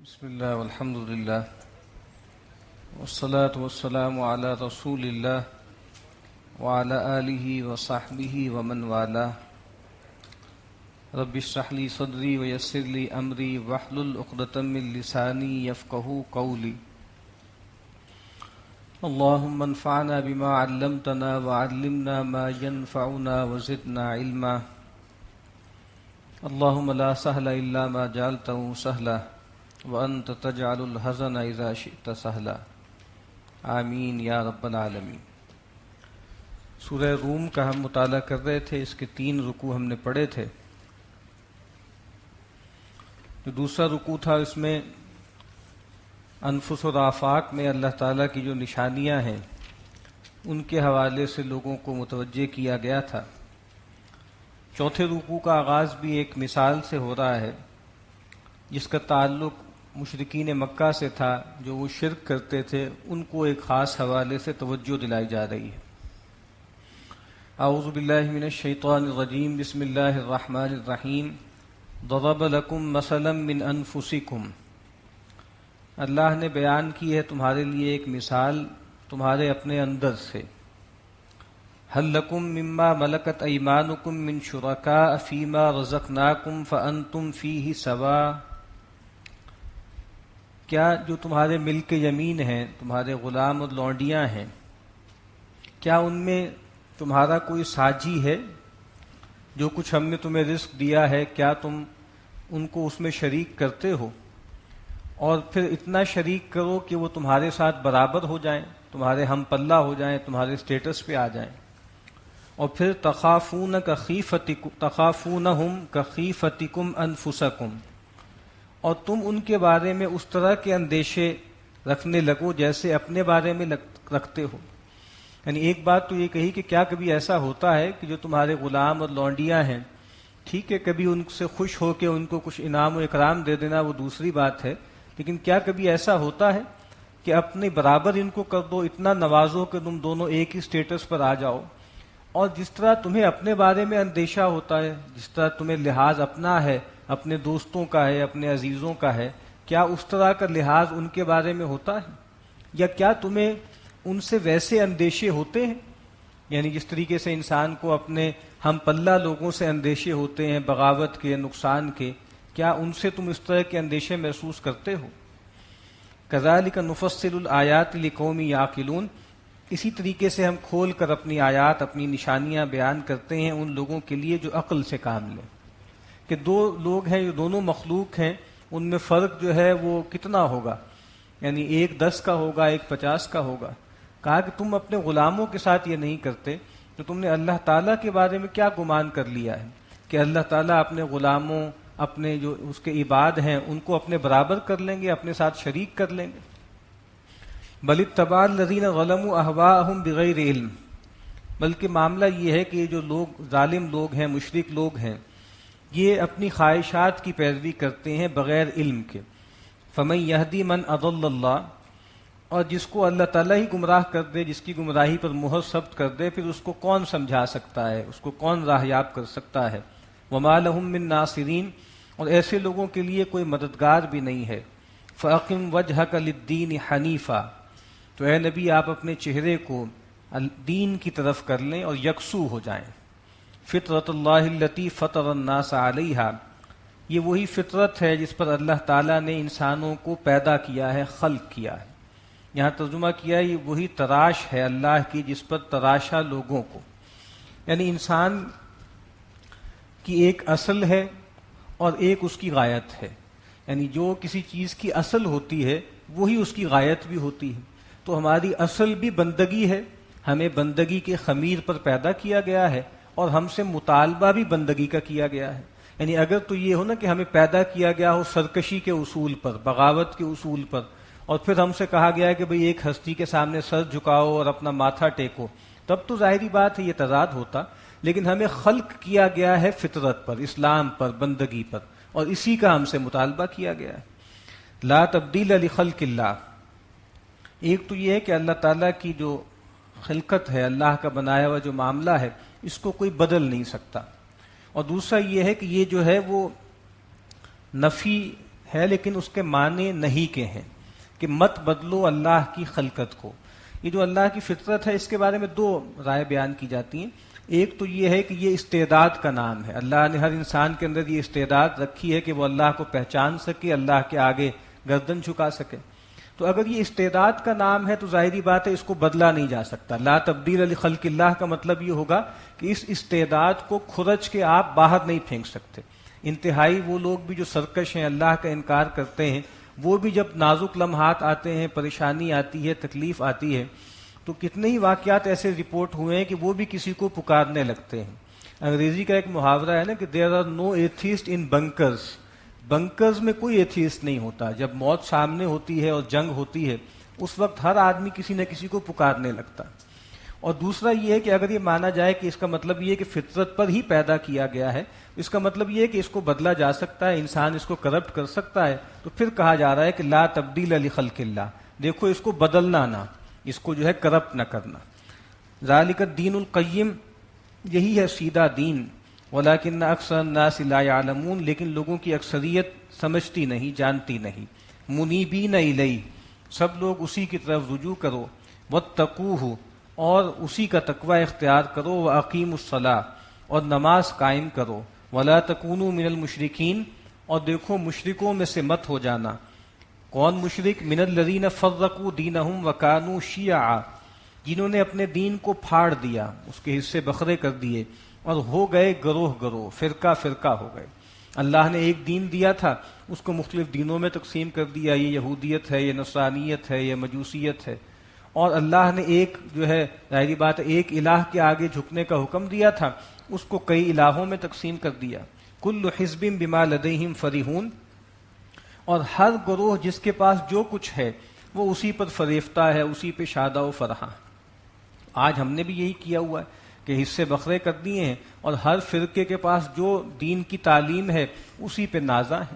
بسم اللہ والحمد للہ والصلاة والسلام علی رسول اللہ وعلی آلہ وصحبہ ومن والاه. رب اشرح لی صدری ویسر لی امری واحلل عقدۃ من لسانی یفقہوا قولی. اللہم انفعنا بما علمتنا وعلمنا ما ينفعنا وزدنا علما. اللہم لا سہل الا ما جعلته سہلا وَأَنْتَ تَجْعَلُ الْحَزَنَ إِذَا شِئْتَ سَهْلًا. آمین یا رب العالمین. سورہ روم کا ہم مطالعہ کر رہے تھے، اس کے 3 رکوع ہم نے پڑھے تھے. جو دوسرا رکوع تھا اس میں انفس و آفاق میں اللہ تعالیٰ کی جو نشانیاں ہیں ان کے حوالے سے لوگوں کو متوجہ کیا گیا تھا. چوتھے رکوع کا آغاز بھی ایک مثال سے ہو رہا ہے جس کا تعلق مشرکین مکہ سے تھا. جو وہ شرک کرتے تھے ان کو ایک خاص حوالے سے توجہ دلائی جا رہی ہے. اعوذ باللہ من الشیطان الرجیم، بسم اللہ الرحمن الرحیم. ضرب لکم مثلا من انفسکم. اللہ نے بیان کی ہے تمہارے لیے ایک مثال تمہارے اپنے اندر سے. هل لکم مما ملکت ایمانکم من شرکاء فیما رزقناکم فانتم فیہ سواء. کیا جو تمہارے ملک یمین ہیں، تمہارے غلام اور لونڈیاں ہیں، کیا ان میں تمہارا کوئی ساجی ہے؟ جو کچھ ہم نے تمہیں رزق دیا ہے کیا تم ان کو اس میں شریک کرتے ہو؟ اور پھر اتنا شریک کرو کہ وہ تمہارے ساتھ برابر ہو جائیں، تمہارے ہم پلہ ہو جائیں، تمہارے سٹیٹس پہ آ جائیں. اور پھر تخافونہم کخیفتکم انفسکم. اور تم ان کے بارے میں اس طرح کے اندیشے رکھنے لگو جیسے اپنے بارے میں رکھتے ہو. یعنی ایک بات تو یہ کہی کہ کیا کبھی ایسا ہوتا ہے کہ جو تمہارے غلام اور لونڈیاں ہیں، ٹھیک ہے کبھی ان سے خوش ہو کے ان کو کچھ انعام و اکرام دے دینا وہ دوسری بات ہے، لیکن کیا کبھی ایسا ہوتا ہے کہ اپنے برابر ان کو کر دو، اتنا نوازو کہ تم دونوں ایک ہی سٹیٹس پر آ جاؤ؟ اور جس طرح تمہیں اپنے بارے میں اندیشہ ہوتا ہے، جس طرح تمہیں لحاظ اپنا ہے، اپنے دوستوں کا ہے، اپنے عزیزوں کا ہے، کیا اس طرح کا لحاظ ان کے بارے میں ہوتا ہے؟ یا کیا تمہیں ان سے ویسے اندیشے ہوتے ہیں؟ یعنی جس طریقے سے انسان کو اپنے ہم پلہ لوگوں سے اندیشے ہوتے ہیں، بغاوت کے، نقصان کے، کیا ان سے تم اس طرح کے اندیشے محسوس کرتے ہو؟ کذالک نفصل الآیات لقوم یعقلون. اسی طریقے سے ہم کھول کر اپنی آیات، اپنی نشانیاں بیان کرتے ہیں ان لوگوں کے لیے جو عقل سے کام لیں. کہ 2 لوگ ہیں، جو دونوں مخلوق ہیں، ان میں فرق جو ہے وہ کتنا ہوگا؟ یعنی ایک 10 کا ہوگا، ایک 50 کا ہوگا. کہا کہ تم اپنے غلاموں کے ساتھ یہ نہیں کرتے تو تم نے اللہ تعالیٰ کے بارے میں کیا گمان کر لیا ہے کہ اللہ تعالیٰ اپنے غلاموں، اپنے جو اس کے عباد ہیں ان کو اپنے برابر کر لیں گے، اپنے ساتھ شریک کر لیں گے؟ بل اتبع الذین ظلموا اہواءہم بغیر علم. بلکہ معاملہ یہ ہے کہ یہ جو لوگ ظالم لوگ ہیں، مشرک لوگ ہیں، یہ اپنی خواہشات کی پیروی کرتے ہیں بغیر علم کے. فمن یہدی من اضل اللہ. اور جس کو اللہ تعالیٰ ہی گمراہ کر دے، جس کی گمراہی پر مہر ثبت کر دے، پھر اس کو کون سمجھا سکتا ہے، اس کو کون راہیاب کر سکتا ہے؟ وما لہم من ناصرین. اور ایسے لوگوں کے لیے کوئی مددگار بھی نہیں ہے. فاقم وجہک للدین حنیفا. تو اے نبی آپ اپنے چہرے کو دین کی طرف کر لیں اور یکسو ہو جائیں. فطرت اللہ التی فطر الناس علیہا. یہ وہی فطرت ہے جس پر اللہ تعالیٰ نے انسانوں کو پیدا کیا ہے، خلق کیا ہے. یہاں ترجمہ کیا ہے یہ وہی تراش ہے اللہ کی جس پر تراشا لوگوں کو. یعنی انسان کی ایک اصل ہے اور ایک اس کی غایت ہے. یعنی جو کسی چیز کی اصل ہوتی ہے وہی اس کی غایت بھی ہوتی ہے. تو ہماری اصل بھی بندگی ہے، ہمیں بندگی کے خمیر پر پیدا کیا گیا ہے اور ہم سے مطالبہ بھی بندگی کا کیا گیا ہے. یعنی اگر تو یہ ہو نا کہ ہمیں پیدا کیا گیا ہو سرکشی کے اصول پر، بغاوت کے اصول پر، اور پھر ہم سے کہا گیا ہے کہ بھئی ایک ہستی کے سامنے سر جھکاؤ اور اپنا ماتھا ٹیکو، تب تو ظاہری بات ہے یہ تضاد ہوتا. لیکن ہمیں خلق کیا گیا ہے فطرت پر، اسلام پر، بندگی پر، اور اسی کا ہم سے مطالبہ کیا گیا ہے. لا تبدیل لخلق اللہ. ایک تو یہ ہے کہ اللہ تعالیٰ کی جو خلقت ہے، اللہ کا بنایا ہوا جو معاملہ ہے، اس کو کوئی بدل نہیں سکتا. اور دوسرا یہ ہے کہ یہ جو ہے وہ نفی ہے لیکن اس کے معنی نہیں کے ہیں کہ مت بدلو اللہ کی خلقت کو. یہ جو اللہ کی فطرت ہے اس کے بارے میں دو رائے بیان کی جاتی ہیں. ایک تو یہ ہے کہ یہ استعداد کا نام ہے، اللہ نے ہر انسان کے اندر یہ استعداد رکھی ہے کہ وہ اللہ کو پہچان سکے، اللہ کے آگے گردن جھکا سکے. تو اگر یہ استعداد کا نام ہے تو ظاہری بات ہے اس کو بدلا نہیں جا سکتا. لا تبدیل لخلق اللہ کا مطلب یہ ہوگا کہ اس استعداد کو کھرچ کے آپ باہر نہیں پھینک سکتے. انتہائی وہ لوگ بھی جو سرکش ہیں، اللہ کا انکار کرتے ہیں، وہ بھی جب نازک لمحات آتے ہیں، پریشانی آتی ہے، تکلیف آتی ہے، تو کتنے ہی واقعات ایسے رپورٹ ہوئے ہیں کہ وہ بھی کسی کو پکارنے لگتے ہیں. انگریزی کا ایک محاورہ ہے نا کہ there are no atheist in bunkers. Bunkers میں کوئی ایتھیسٹ نہیں ہوتا. جب موت سامنے ہوتی ہے اور جنگ ہوتی ہے اس وقت ہر آدمی کسی نہ کسی کو پکارنے لگتا. اور دوسرا یہ ہے کہ اگر یہ مانا جائے کہ اس کا مطلب یہ ہے کہ فطرت پر ہی پیدا کیا گیا ہے، اس کا مطلب یہ ہے کہ اس کو بدلا جا سکتا ہے، انسان اس کو کرپٹ کر سکتا ہے، تو پھر کہا جا رہا ہے کہ لا تبدیل لخلق اللہ، دیکھو اس کو بدلنا نہ، اس کو جو ہے کرپٹ نہ کرنا. ذالک الدین القیم، یہی ہے سیدھا دین. ولیکن اکثر الناس لا یعلمون، لیکن لوگوں کی اکثریت سمجھتی نہیں، جانتی نہیں. منیبین الیہ، سب لوگ اسی کی طرف رجوع کرو. واتقوہ، اور اسی کا تقوی اختیار کرو. واقیموا الصلاۃ، اور نماز قائم کرو. ولا تکونوا من المشرکین، اور دیکھو مشرکوں میں سے مت ہو جانا. کون مشرک؟ من الذین فرقوا دینہم وکانوا شیعا، جنہوں نے اپنے دین کو پھاڑ دیا، اس کے حصے بکھرے کر دیے اور ہو گئے گروہ گروہ، فرقہ فرقہ ہو گئے. اللہ نے ایک دین دیا تھا، اس کو مختلف دینوں میں تقسیم کر دیا، یہ یہودیت ہے، یہ نصرانیت ہے، یہ مجوسیت ہے. اور اللہ نے ایک جو ہے ظاہری بات ہے ایک الہ کے آگے جھکنے کا حکم دیا تھا، اس کو کئی الہوں میں تقسیم کر دیا. کل حزب بما لدیہم فرحون، اور ہر گروہ جس کے پاس جو کچھ ہے وہ اسی پر فریفتہ ہے، اسی پہ شادہ و فرحاں. آج ہم نے بھی یہی کیا ہوا ہے کہ حصے بکھرے کر دیے ہیں اور ہر فرقے کے پاس جو دین کی تعلیم ہے اسی پہ نازاں ہے.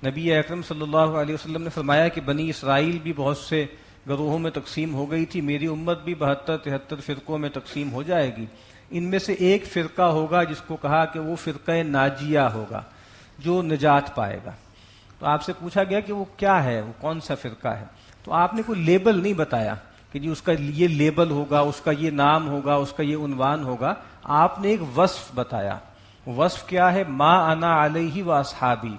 نبی اکرم صلی اللہ علیہ وسلم نے فرمایا کہ بنی اسرائیل بھی بہت سے گروہوں میں تقسیم ہو گئی تھی، میری امت بھی 72-73 فرقوں میں تقسیم ہو جائے گی. ان میں سے ایک فرقہ ہوگا جس کو کہا کہ وہ فرقہ ناجیہ ہوگا، جو نجات پائے گا. تو آپ سے پوچھا گیا کہ وہ کیا ہے، وہ کون سا فرقہ ہے؟ تو آپ نے کوئی لیبل نہیں بتایا کہ جی اس کا یہ لیبل ہوگا، اس کا یہ نام ہوگا، اس کا یہ عنوان ہوگا. آپ نے ایک وصف بتایا. وصف کیا ہے؟ ما انا علیہ و اصحابی،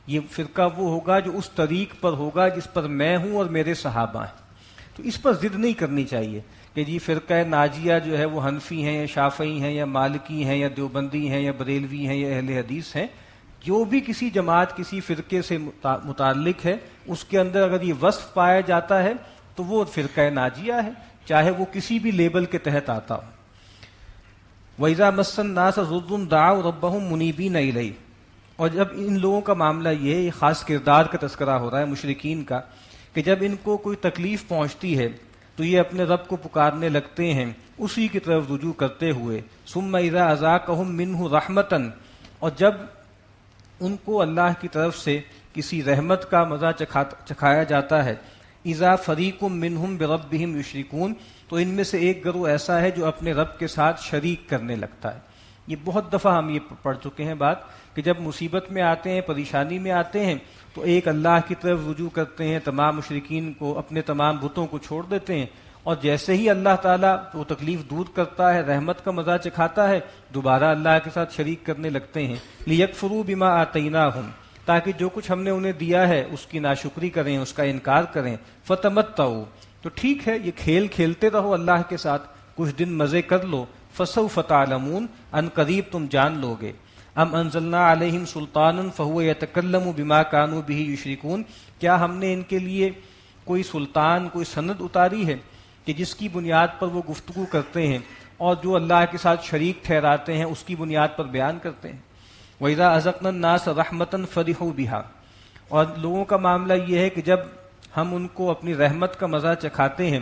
یہ فرقہ وہ ہوگا جو اس طریق پر ہوگا جس پر میں ہوں اور میرے صحابہ ہیں. تو اس پر ضد نہیں کرنی چاہیے کہ جی فرقہ ناجیہ جو ہے وہ حنفی ہیں یا شافعی ہیں یا مالکی ہیں یا دیوبندی ہیں یا بریلوی ہیں یا اہل حدیث ہیں. جو بھی کسی جماعت کسی فرقے سے متعلق ہے اس کے اندر اگر یہ وصف پایا جاتا ہے تو وہ فرقہ ناجیہ ہے، چاہے وہ کسی بھی لیبل کے تحت آتا ہو. وَإِذَا مَسَّ النَّاسَ ضُرٌّ دَعَوْا رَبَّهُمْ مُنِيبِينَ إِلَيْهِ، اور جب ان لوگوں کا معاملہ یہ خاص کردار کا تذکرہ ہو رہا ہے مشرکین کا، کہ جب ان کو کوئی تکلیف پہنچتی ہے تو یہ اپنے رب کو پکارنے لگتے ہیں اسی کی طرف رجوع کرتے ہوئے. ثُمَّ إِذَا أَذَاقَهُم مِّنْهُ رَحْمَةً، اور جب ان کو اللہ کی طرف سے کسی رحمت کا مزہ چکھایا جاتا ہے، اذا فریق منہم بربہم یشرکون، تو ان میں سے ایک گروہ ایسا ہے جو اپنے رب کے ساتھ شریک کرنے لگتا ہے. یہ بہت دفعہ ہم یہ پڑھ چکے ہیں بات کہ جب مصیبت میں آتے ہیں، پریشانی میں آتے ہیں تو ایک اللہ کی طرف رجوع کرتے ہیں، تمام مشرکین کو، اپنے تمام بتوں کو چھوڑ دیتے ہیں، اور جیسے ہی اللہ تعالیٰ وہ تکلیف دور کرتا ہے، رحمت کا مزہ چکھاتا ہے، دوبارہ اللہ کے ساتھ شریک کرنے لگتے ہیں. لیکفروا بما آتیناہم، تاکہ جو کچھ ہم نے انہیں دیا ہے اس کی ناشکری کریں، اس کا انکار کریں. فتمتعوا، تو ٹھیک ہے یہ کھیل کھیلتے رہو اللہ کے ساتھ، کچھ دن مزے کر لو. فسوف تعلمون، ان قریب تم جان لو گے. ام انزلنا علیہم سلطانا فہو یتکلم بما کانوا بہ یشرکون، کیا ہم نے ان کے لیے کوئی سلطان، کوئی سند اتاری ہے کہ جس کی بنیاد پر وہ گفتگو کرتے ہیں اور جو اللہ کے ساتھ شریک ٹھہراتے ہیں اس کی بنیاد پر بیان کرتے ہیں. وَإِذَا أَذَقْنَا النَّاسَ رَحْمَةً فَرِحُوا بِهَا، اور لوگوں کا معاملہ یہ ہے کہ جب ہم ان کو اپنی رحمت کا مزہ چکھاتے ہیں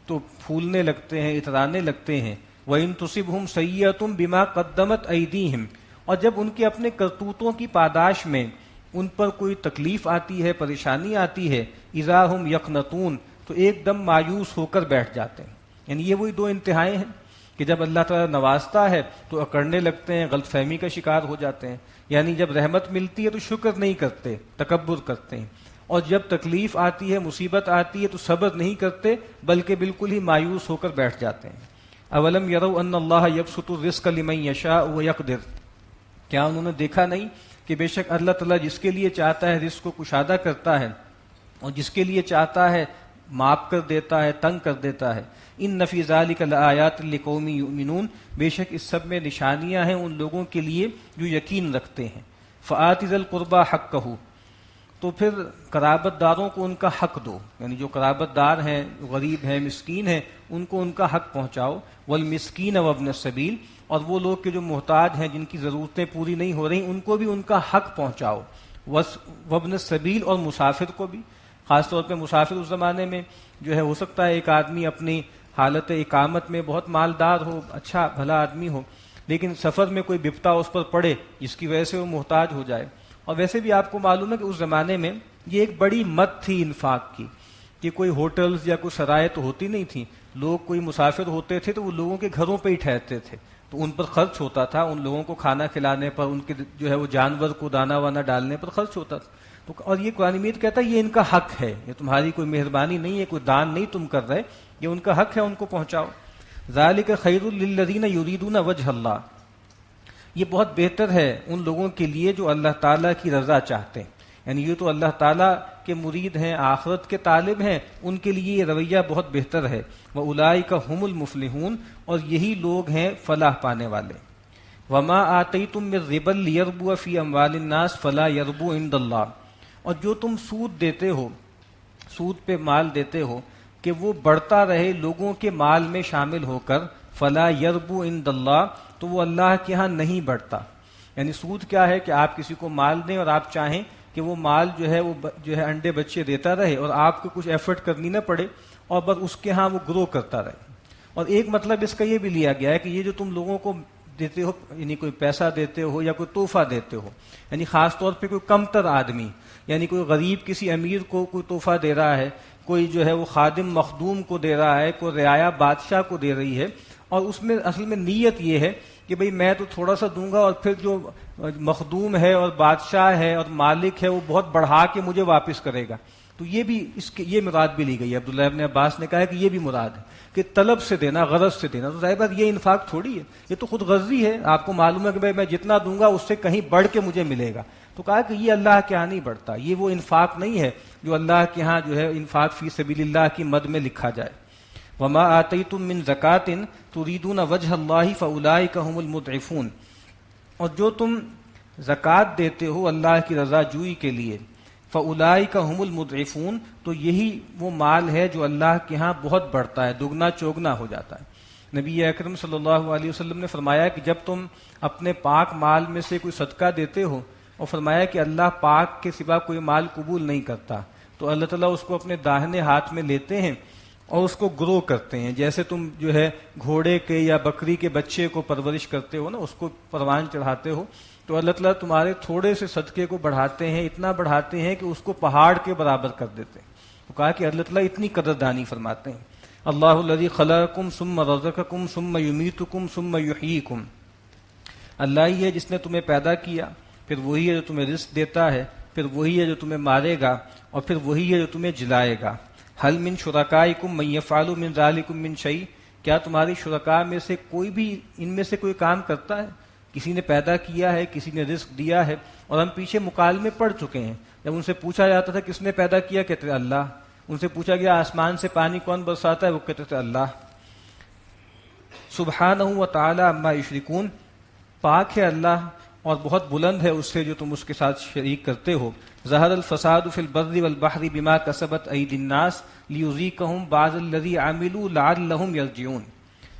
تو پھولنے لگتے ہیں، اترانے لگتے ہیں. وَإِن تُصِبْهُمْ سَيِّئَةٌ بِمَا قَدَّمَتْ أَيْدِيهِمْ، اور جب ان کے اپنے کرتوتوں کی پاداش میں ان پر کوئی تکلیف آتی ہے، پریشانی آتی ہے، اذا ہم یقنطون، تو ایک دم مایوس ہو کر بیٹھ جاتے ہیں. یعنی یہ وہی دو انتہائیں ہیں کہ جب اللہ تعالیٰ نوازتا ہے تو اکڑنے لگتے ہیں، غلط فہمی کا شکار ہو جاتے ہیں، یعنی جب رحمت ملتی ہے تو شکر نہیں کرتے، تکبر کرتے ہیں، اور جب تکلیف آتی ہے، مصیبت آتی ہے تو صبر نہیں کرتے بلکہ بالکل ہی مایوس ہو کر بیٹھ جاتے ہیں۔ اولم یروا ان اللہ یبسط الرزق لمن یشاء ویقدر، کیا انہوں نے دیکھا نہیں کہ بے شک اللہ تعالیٰ جس کے لیے چاہتا ہے رزق کو کشادہ کرتا ہے اور جس کے لیے چاہتا ہے معاف کر دیتا ہے، تنگ کر دیتا ہے۔ ان فی ذلک لآیات لقوم یؤمنون، بے شک اس سب میں نشانیاں ہیں ان لوگوں کے لیے جو یقین رکھتے ہیں۔ فآت ذی القربى حقہ، تو پھر قرابت داروں کو ان کا حق دو، یعنی جو قرابت دار ہیں، غریب ہیں، مسکین ہیں، ان کو ان کا حق پہنچاؤ۔ والمسکین وابن السبیل، اور وہ لوگ کہ جو محتاج ہیں، جن کی ضرورتیں پوری نہیں ہو رہی، ان کو بھی ان کا حق پہنچاؤ۔ وابن السبیل، اور مسافر کو بھی، خاص طور پہ مسافر اس زمانے میں جو ہے ہو سکتا ہے ایک آدمی اپنی حالت اقامت میں بہت مالدار ہو، اچھا بھلا آدمی ہو، لیکن سفر میں کوئی بپتا اس پر پڑے جس کی وجہ سے وہ محتاج ہو جائے۔ اور ویسے بھی آپ کو معلوم ہے کہ اس زمانے میں یہ ایک بڑی مت تھی انفاق کی، کہ کوئی ہوٹلز یا کوئی سرائے تو ہوتی نہیں تھی، لوگ کوئی مسافر ہوتے تھے تو وہ لوگوں کے گھروں پہ ہی ٹھہرتے تھے، تو ان پر خرچ ہوتا تھا، ان لوگوں کو کھانا کھلانے پر، ان کے جو ہے وہ جانور کو دانا وانا ڈالنے پر خرچ ہوتا تھا۔ تو اور یہ قرآن مجید کہتا ہے یہ ان کا حق ہے، یہ تمہاری کوئی مہربانی نہیں ہے، کوئی دان نہیں تم کر رہے، یہ ان کا حق ہے، ان کو پہنچاؤ۔ ذالک خیر للذین یریدون وجہ اللہ، یہ بہت بہتر ہے ان لوگوں کے لیے جو اللہ تعالیٰ کی رضا چاہتے ہیں، یعنی یہ تو اللہ تعالیٰ کے مرید ہیں، آخرت کے طالب ہیں، ان کے لیے یہ رویہ بہت بہتر ہے۔ وَأُولَٰئِکَ هُمُ الْمُفْلِحُونَ، اور یہی لوگ ہیں فلاح پانے والے۔ وَمَا آتَيْتُم مِّن رِّبًا لِّيَرْبُوَ فِي أَمْوَالِ النَّاسِ فَلَا يَرْبُو عِندَ اللَّهِ، اور جو تم سود دیتے ہو، سود پہ مال دیتے ہو کہ وہ بڑھتا رہے لوگوں کے مال میں شامل ہو کر، فلا یربو عند اللہ، تو وہ اللہ کے ہاں نہیں بڑھتا۔ یعنی سود کیا ہے کہ آپ کسی کو مال دیں اور آپ چاہیں کہ وہ مال جو ہے وہ جو ہے انڈے بچے دیتا رہے اور آپ کو کچھ ایفرٹ کرنی نہ پڑے، اور بس اس کے ہاں وہ گرو کرتا رہے۔ اور ایک مطلب اس کا یہ بھی لیا گیا ہے کہ یہ جو تم لوگوں کو دیتے ہو، یعنی کوئی پیسہ دیتے ہو یا کوئی تحفہ دیتے ہو، یعنی خاص طور پہ کوئی کمتر آدمی، یعنی کوئی غریب کسی امیر کو کوئی تحفہ دے رہا ہے، کوئی جو ہے وہ خادم مخدوم کو دے رہا ہے، کوئی رعایا بادشاہ کو دے رہی ہے، اور اس میں اصل میں نیت یہ ہے کہ بھئی میں تو تھوڑا سا دوں گا اور پھر جو مخدوم ہے اور بادشاہ ہے اور مالک ہے وہ بہت بڑھا کے مجھے واپس کرے گا، تو یہ بھی اس کے یہ مراد بھی لی گئی ہے۔ عبداللہ ابن عباس نے کہا ہے کہ یہ بھی مراد ہے کہ طلب سے دینا، غرض سے دینا، تو ظاہر بات یہ انفاق تھوڑی ہے، یہ تو خود غرضی ہے، آپ کو معلوم ہے کہ بھئی میں جتنا دوں گا اس سے کہیں بڑھ کے مجھے ملے گا، تو کہا کہ یہ اللہ کے ہاں نہیں بڑھتا، یہ وہ انفاق نہیں ہے جو اللہ کے ہاں جو ہے انفاق فی سبیل اللہ کی مد میں لکھا جائے۔ وما آتیتم من زکات تریدون وجہ اللہ فاولئک هم المضعفون، اور جو تم زکوٰۃ دیتے ہو اللہ کی رضا جوئی کے لیے، فاولئک هم المضعفون، تو یہی وہ مال ہے جو اللہ کے ہاں بہت بڑھتا ہے، دگنا چوگنا ہو جاتا ہے۔ نبی اکرم صلی اللہ علیہ وسلم نے فرمایا کہ جب تم اپنے پاک مال میں سے کوئی صدقہ دیتے ہو، اور فرمایا کہ اللہ پاک کے سوا کوئی مال قبول نہیں کرتا، تو اللہ تعالیٰ اس کو اپنے داہنے ہاتھ میں لیتے ہیں اور اس کو گرو کرتے ہیں، جیسے تم جو ہے گھوڑے کے یا بکری کے بچے کو پرورش کرتے ہو نا، اس کو پروان چڑھاتے ہو، تو اللہ تعالیٰ تمہارے تھوڑے سے صدقے کو بڑھاتے ہیں، اتنا بڑھاتے ہیں کہ اس کو پہاڑ کے برابر کر دیتے ہیں۔ تو کہا کہ اللہ تعالیٰ اتنی قدردانی فرماتے ہیں۔ اللہ الذی خلقکم ثم رزقکم ثم یمیتکم ثم یحییکم، اللہ ہی ہے جس نے تمہیں پیدا کیا، پھر وہی ہے جو تمہیں رزق دیتا ہے، پھر وہی ہے جو تمہیں مارے گا، اور پھر وہی ہے جو تمہیں جلائے گا۔ حل من شرکائکم من یفعل من ذلکم من شیء، کیا تمہاری شرکاء میں سے کوئی بھی ان میں سے کوئی کام کرتا ہے؟ کسی نے پیدا کیا ہے، کسی نے رزق دیا ہے، اور ہم پیچھے مکالمے پڑھ چکے ہیں، جب ان سے پوچھا جاتا تھا کس نے پیدا کیا، کہتے تھے اللہ، ان سے پوچھا گیا آسمان سے پانی کون برساتا ہے، وہ کہتے تھے اللہ۔ سبحانہ و تعالی عما یشرکون، پاک ہے اللہ اور بہت بلند ہے اس سے جو تم اس کے ساتھ شریک کرتے ہو۔ ظہر الفساد فی البر والبحر بما کسبت ایدی الناس لیذیقہم بعض الذی عملوا لعلہم یرجعون،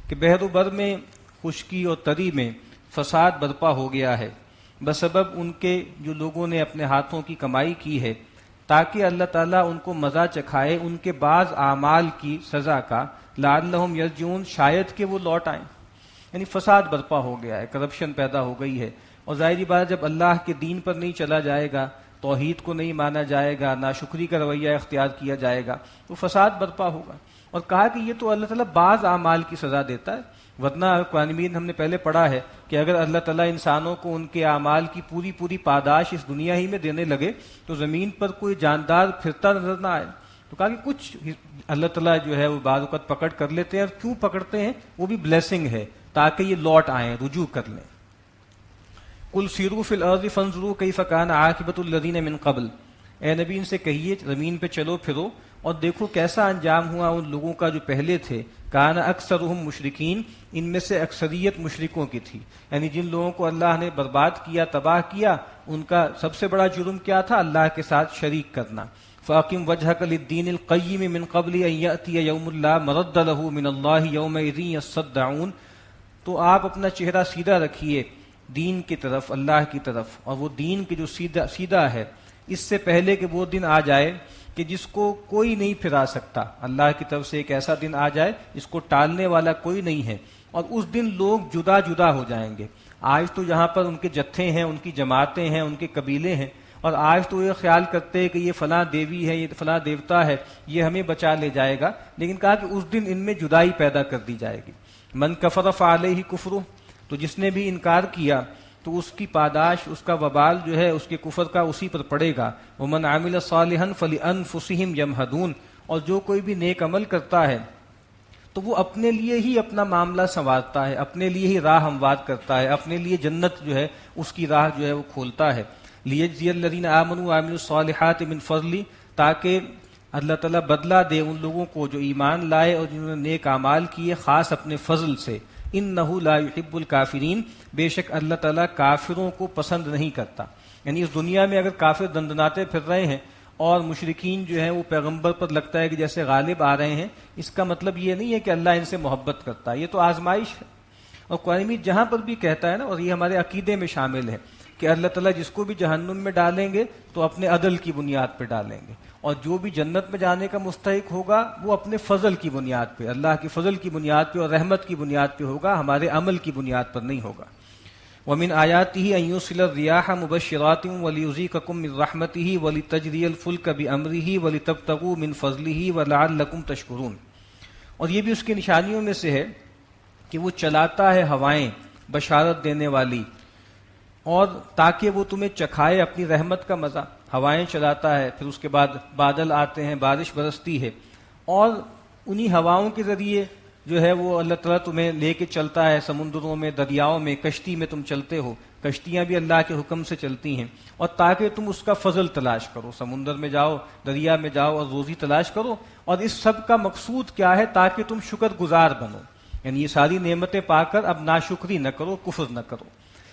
کہ بحر و بر میں خشکی اور تری میں فساد برپا ہو گیا ہے بسبب ان کے جو لوگوں نے اپنے ہاتھوں کی کمائی کی ہے، تاکہ اللہ تعالیٰ ان کو مزہ چکھائے ان کے بعض اعمال کی سزا کا، لعلہم یرجعون، شاید کہ وہ لوٹ آئیں۔ یعنی فساد برپا ہو گیا ہے، کرپشن پیدا ہو گئی ہے، اور ظاہری بات جب اللہ کے دین پر نہیں چلا جائے گا توحید کو نہیں مانا جائے گا، ناشکری کا رویہ اختیار کیا جائے گا، تو فساد برپا ہوگا۔ اور کہا کہ یہ تو اللہ تعالیٰ بعض اعمال کی سزا دیتا ہے، ورنہ قرآن مجید ہم نے پہلے پڑھا ہے کہ اگر اللہ تعالیٰ انسانوں کو ان کے اعمال کی پوری پوری پاداش اس دنیا ہی میں دینے لگے تو زمین پر کوئی جاندار پھرتا نظر نہ آئے۔ تو کہا کہ کچھ اللہ تعالیٰ جو ہے وہ بعض اوقات پکڑ کر لیتے ہیں، اور کیوں پکڑتے ہیں؟ وہ بھی بلیسنگ ہے تاکہ یہ لوٹ آئیں، رجوع کر لیں۔ قل سیروا فی الارض فانظروا کیف کان عاقبۃ الذین من قبل، اے نبی ان سے کہیے زمین پہ چلو پھرو اور دیکھو کیسا انجام ہوا ان لوگوں کا جو پہلے تھے۔ کان اکثرهم مشرکین، ان میں سے اکثریت مشرکوں کی تھی، یعنی جن لوگوں کو اللہ نے برباد کیا، تباہ کیا، ان کا سب سے بڑا جرم کیا تھا؟ اللہ کے ساتھ شریک کرنا۔ فاقم وجهك للدين القيم من قبل ان ياتي يوم لا مرد له من الله يومئذ يصدعون، تو آپ اپنا چہرہ سیدھا رکھیے دین کی طرف، اللہ کی طرف، اور وہ دین کے جو سیدھا ہے، اس سے پہلے کہ وہ دن آ جائے کہ جس کو کوئی نہیں پھرا سکتا۔ اللہ کی طرف سے ایک ایسا دن آ جائے جس کو ٹالنے والا کوئی نہیں ہے، اور اس دن لوگ جدا جدا ہو جائیں گے۔ آج تو یہاں پر ان کے جتھے ہیں، ان کی جماعتیں ہیں، ان کے قبیلے ہیں، اور آج تو یہ خیال کرتے ہیں کہ یہ فلاں دیوی ہے، یہ فلاں دیوتا ہے، یہ ہمیں بچا لے جائے گا، لیکن کہا کہ اس دن ان میں جدائی پیدا کر دی جائے گی۔ من کفر فعلیہ کفرہ، تو جس نے بھی انکار کیا تو اس کی پاداش، اس کا وبال جو ہے اس کے کفر کا اسی پر پڑے گا۔ ومن عمل صالحا فلانفسہم یمہدون، اور جو کوئی بھی نیک عمل کرتا ہے تو وہ اپنے لیے ہی اپنا معاملہ سنوارتا ہے، اپنے لیے ہی راہ ہموار کرتا ہے، اپنے لیے جنت جو ہے اس کی راہ جو ہے وہ کھولتا ہے۔ لیجزی الذین آمنوا وعملوا الصالحات من فضلی، تاکہ اللہ تعالیٰ بدلہ دے ان لوگوں کو جو ایمان لائے اور جنہوں نے نیک اعمال کیے خاص اپنے فضل سے۔ انہ لا یحب الکافرین، بے شک اللہ تعالیٰ کافروں کو پسند نہیں کرتا۔ یعنی اس دنیا میں اگر کافر دندناتے پھر رہے ہیں اور مشرکین جو ہیں وہ پیغمبر پر لگتا ہے کہ جیسے غالب آ رہے ہیں، اس کا مطلب یہ نہیں ہے کہ اللہ ان سے محبت کرتا ہے، یہ تو آزمائش ہے۔ اور قرآن مجید جہاں پر بھی کہتا ہے نا، اور یہ ہمارے عقیدے میں شامل ہے کہ اللہ تعالیٰ جس کو بھی جہنم میں ڈالیں گے تو اپنے عدل کی بنیاد پہ ڈالیں گے، اور جو بھی جنت میں جانے کا مستحق ہوگا وہ اپنے فضل کی بنیاد پہ، اللہ کی فضل کی بنیاد پہ اور رحمت کی بنیاد پہ ہوگا، ہمارے عمل کی بنیاد پر نہیں ہوگا۔ وَمِنْ آيَاتِهِ أَن يُرْسِلَ الرِّيَاحَ مُبَشِّرَاتٍ وَلِيُذِيقَكُم مِّن رَّحْمَتِهِ وَلِتَجْرِيَ الْفُلْكَ بِأَمْرِهِ وَلِتَبْتَغُوا مِن فَضْلِهِ وَلَعَلَّكُمْ تَشْكُرُونَ، اور یہ بھی اس کی نشانیوں میں سے ہے کہ وہ چلاتا ہے ہوائیں بشارت دینے والی، اور تاکہ وہ تمہیں چکھائے اپنی رحمت کا مزہ۔ ہوائیں چلاتا ہے، پھر اس کے بعد بادل آتے ہیں، بارش برستی ہے، اور انہی ہواؤں کے ذریعے جو ہے وہ اللہ تعالیٰ تمہیں لے کے چلتا ہے سمندروں میں، دریاؤں میں، کشتی میں تم چلتے ہو، کشتیاں بھی اللہ کے حکم سے چلتی ہیں، اور تاکہ تم اس کا فضل تلاش کرو، سمندر میں جاؤ، دریا میں جاؤ اور روزی تلاش کرو، اور اس سب کا مقصود کیا ہے؟ تاکہ تم شکر گزار بنو، یعنی یہ ساری نعمتیں پا کر اب ناشکری نہ کرو، کفر نہ کرو۔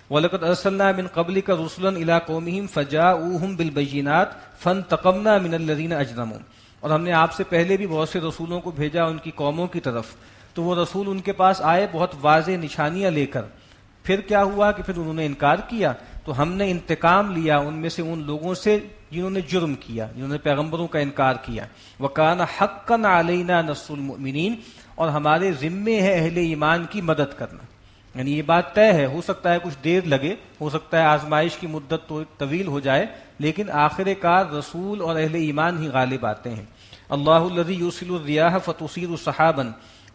وَلَقَدْ أَرْسَلْنَا مِن قَبْلِكَ رُسُلًا إِلَىٰ قَوْمِهِمْ فَجَاءُوهُم بِالْبَيِّنَاتِ فَانْتَقَمْنَا مِنَ الَّذِينَ أَجْرَمُوا، اور ہم نے آپ سے پہلے بھی بہت سے رسولوں کو بھیجا ان کی قوموں کی طرف، تو وہ رسول ان کے پاس آئے بہت واضح نشانیاں لے کر، پھر کیا ہوا کہ پھر انہوں نے انکار کیا، تو ہم نے انتقام لیا ان میں سے ان لوگوں سے جنہوں نے جرم کیا، جنہوں نے پیغمبروں کا انکار کیا۔ وَكَانَ حَقًّا عَلَيْنَا نَصْرُ الْمُؤْمِنِينَ، اور ہمارے ذمے ہے اہل ایمان کی مدد کرنا، یعنی یہ بات طے ہے، ہو سکتا ہے کچھ دیر لگے، ہو سکتا ہے آزمائش کی مدت تو طویل ہو جائے، لیکن آخر کار رسول اور اہل ایمان ہی غالب آتے ہیں۔ اللہ الذی یرسل الریاح فتصیر سحابا،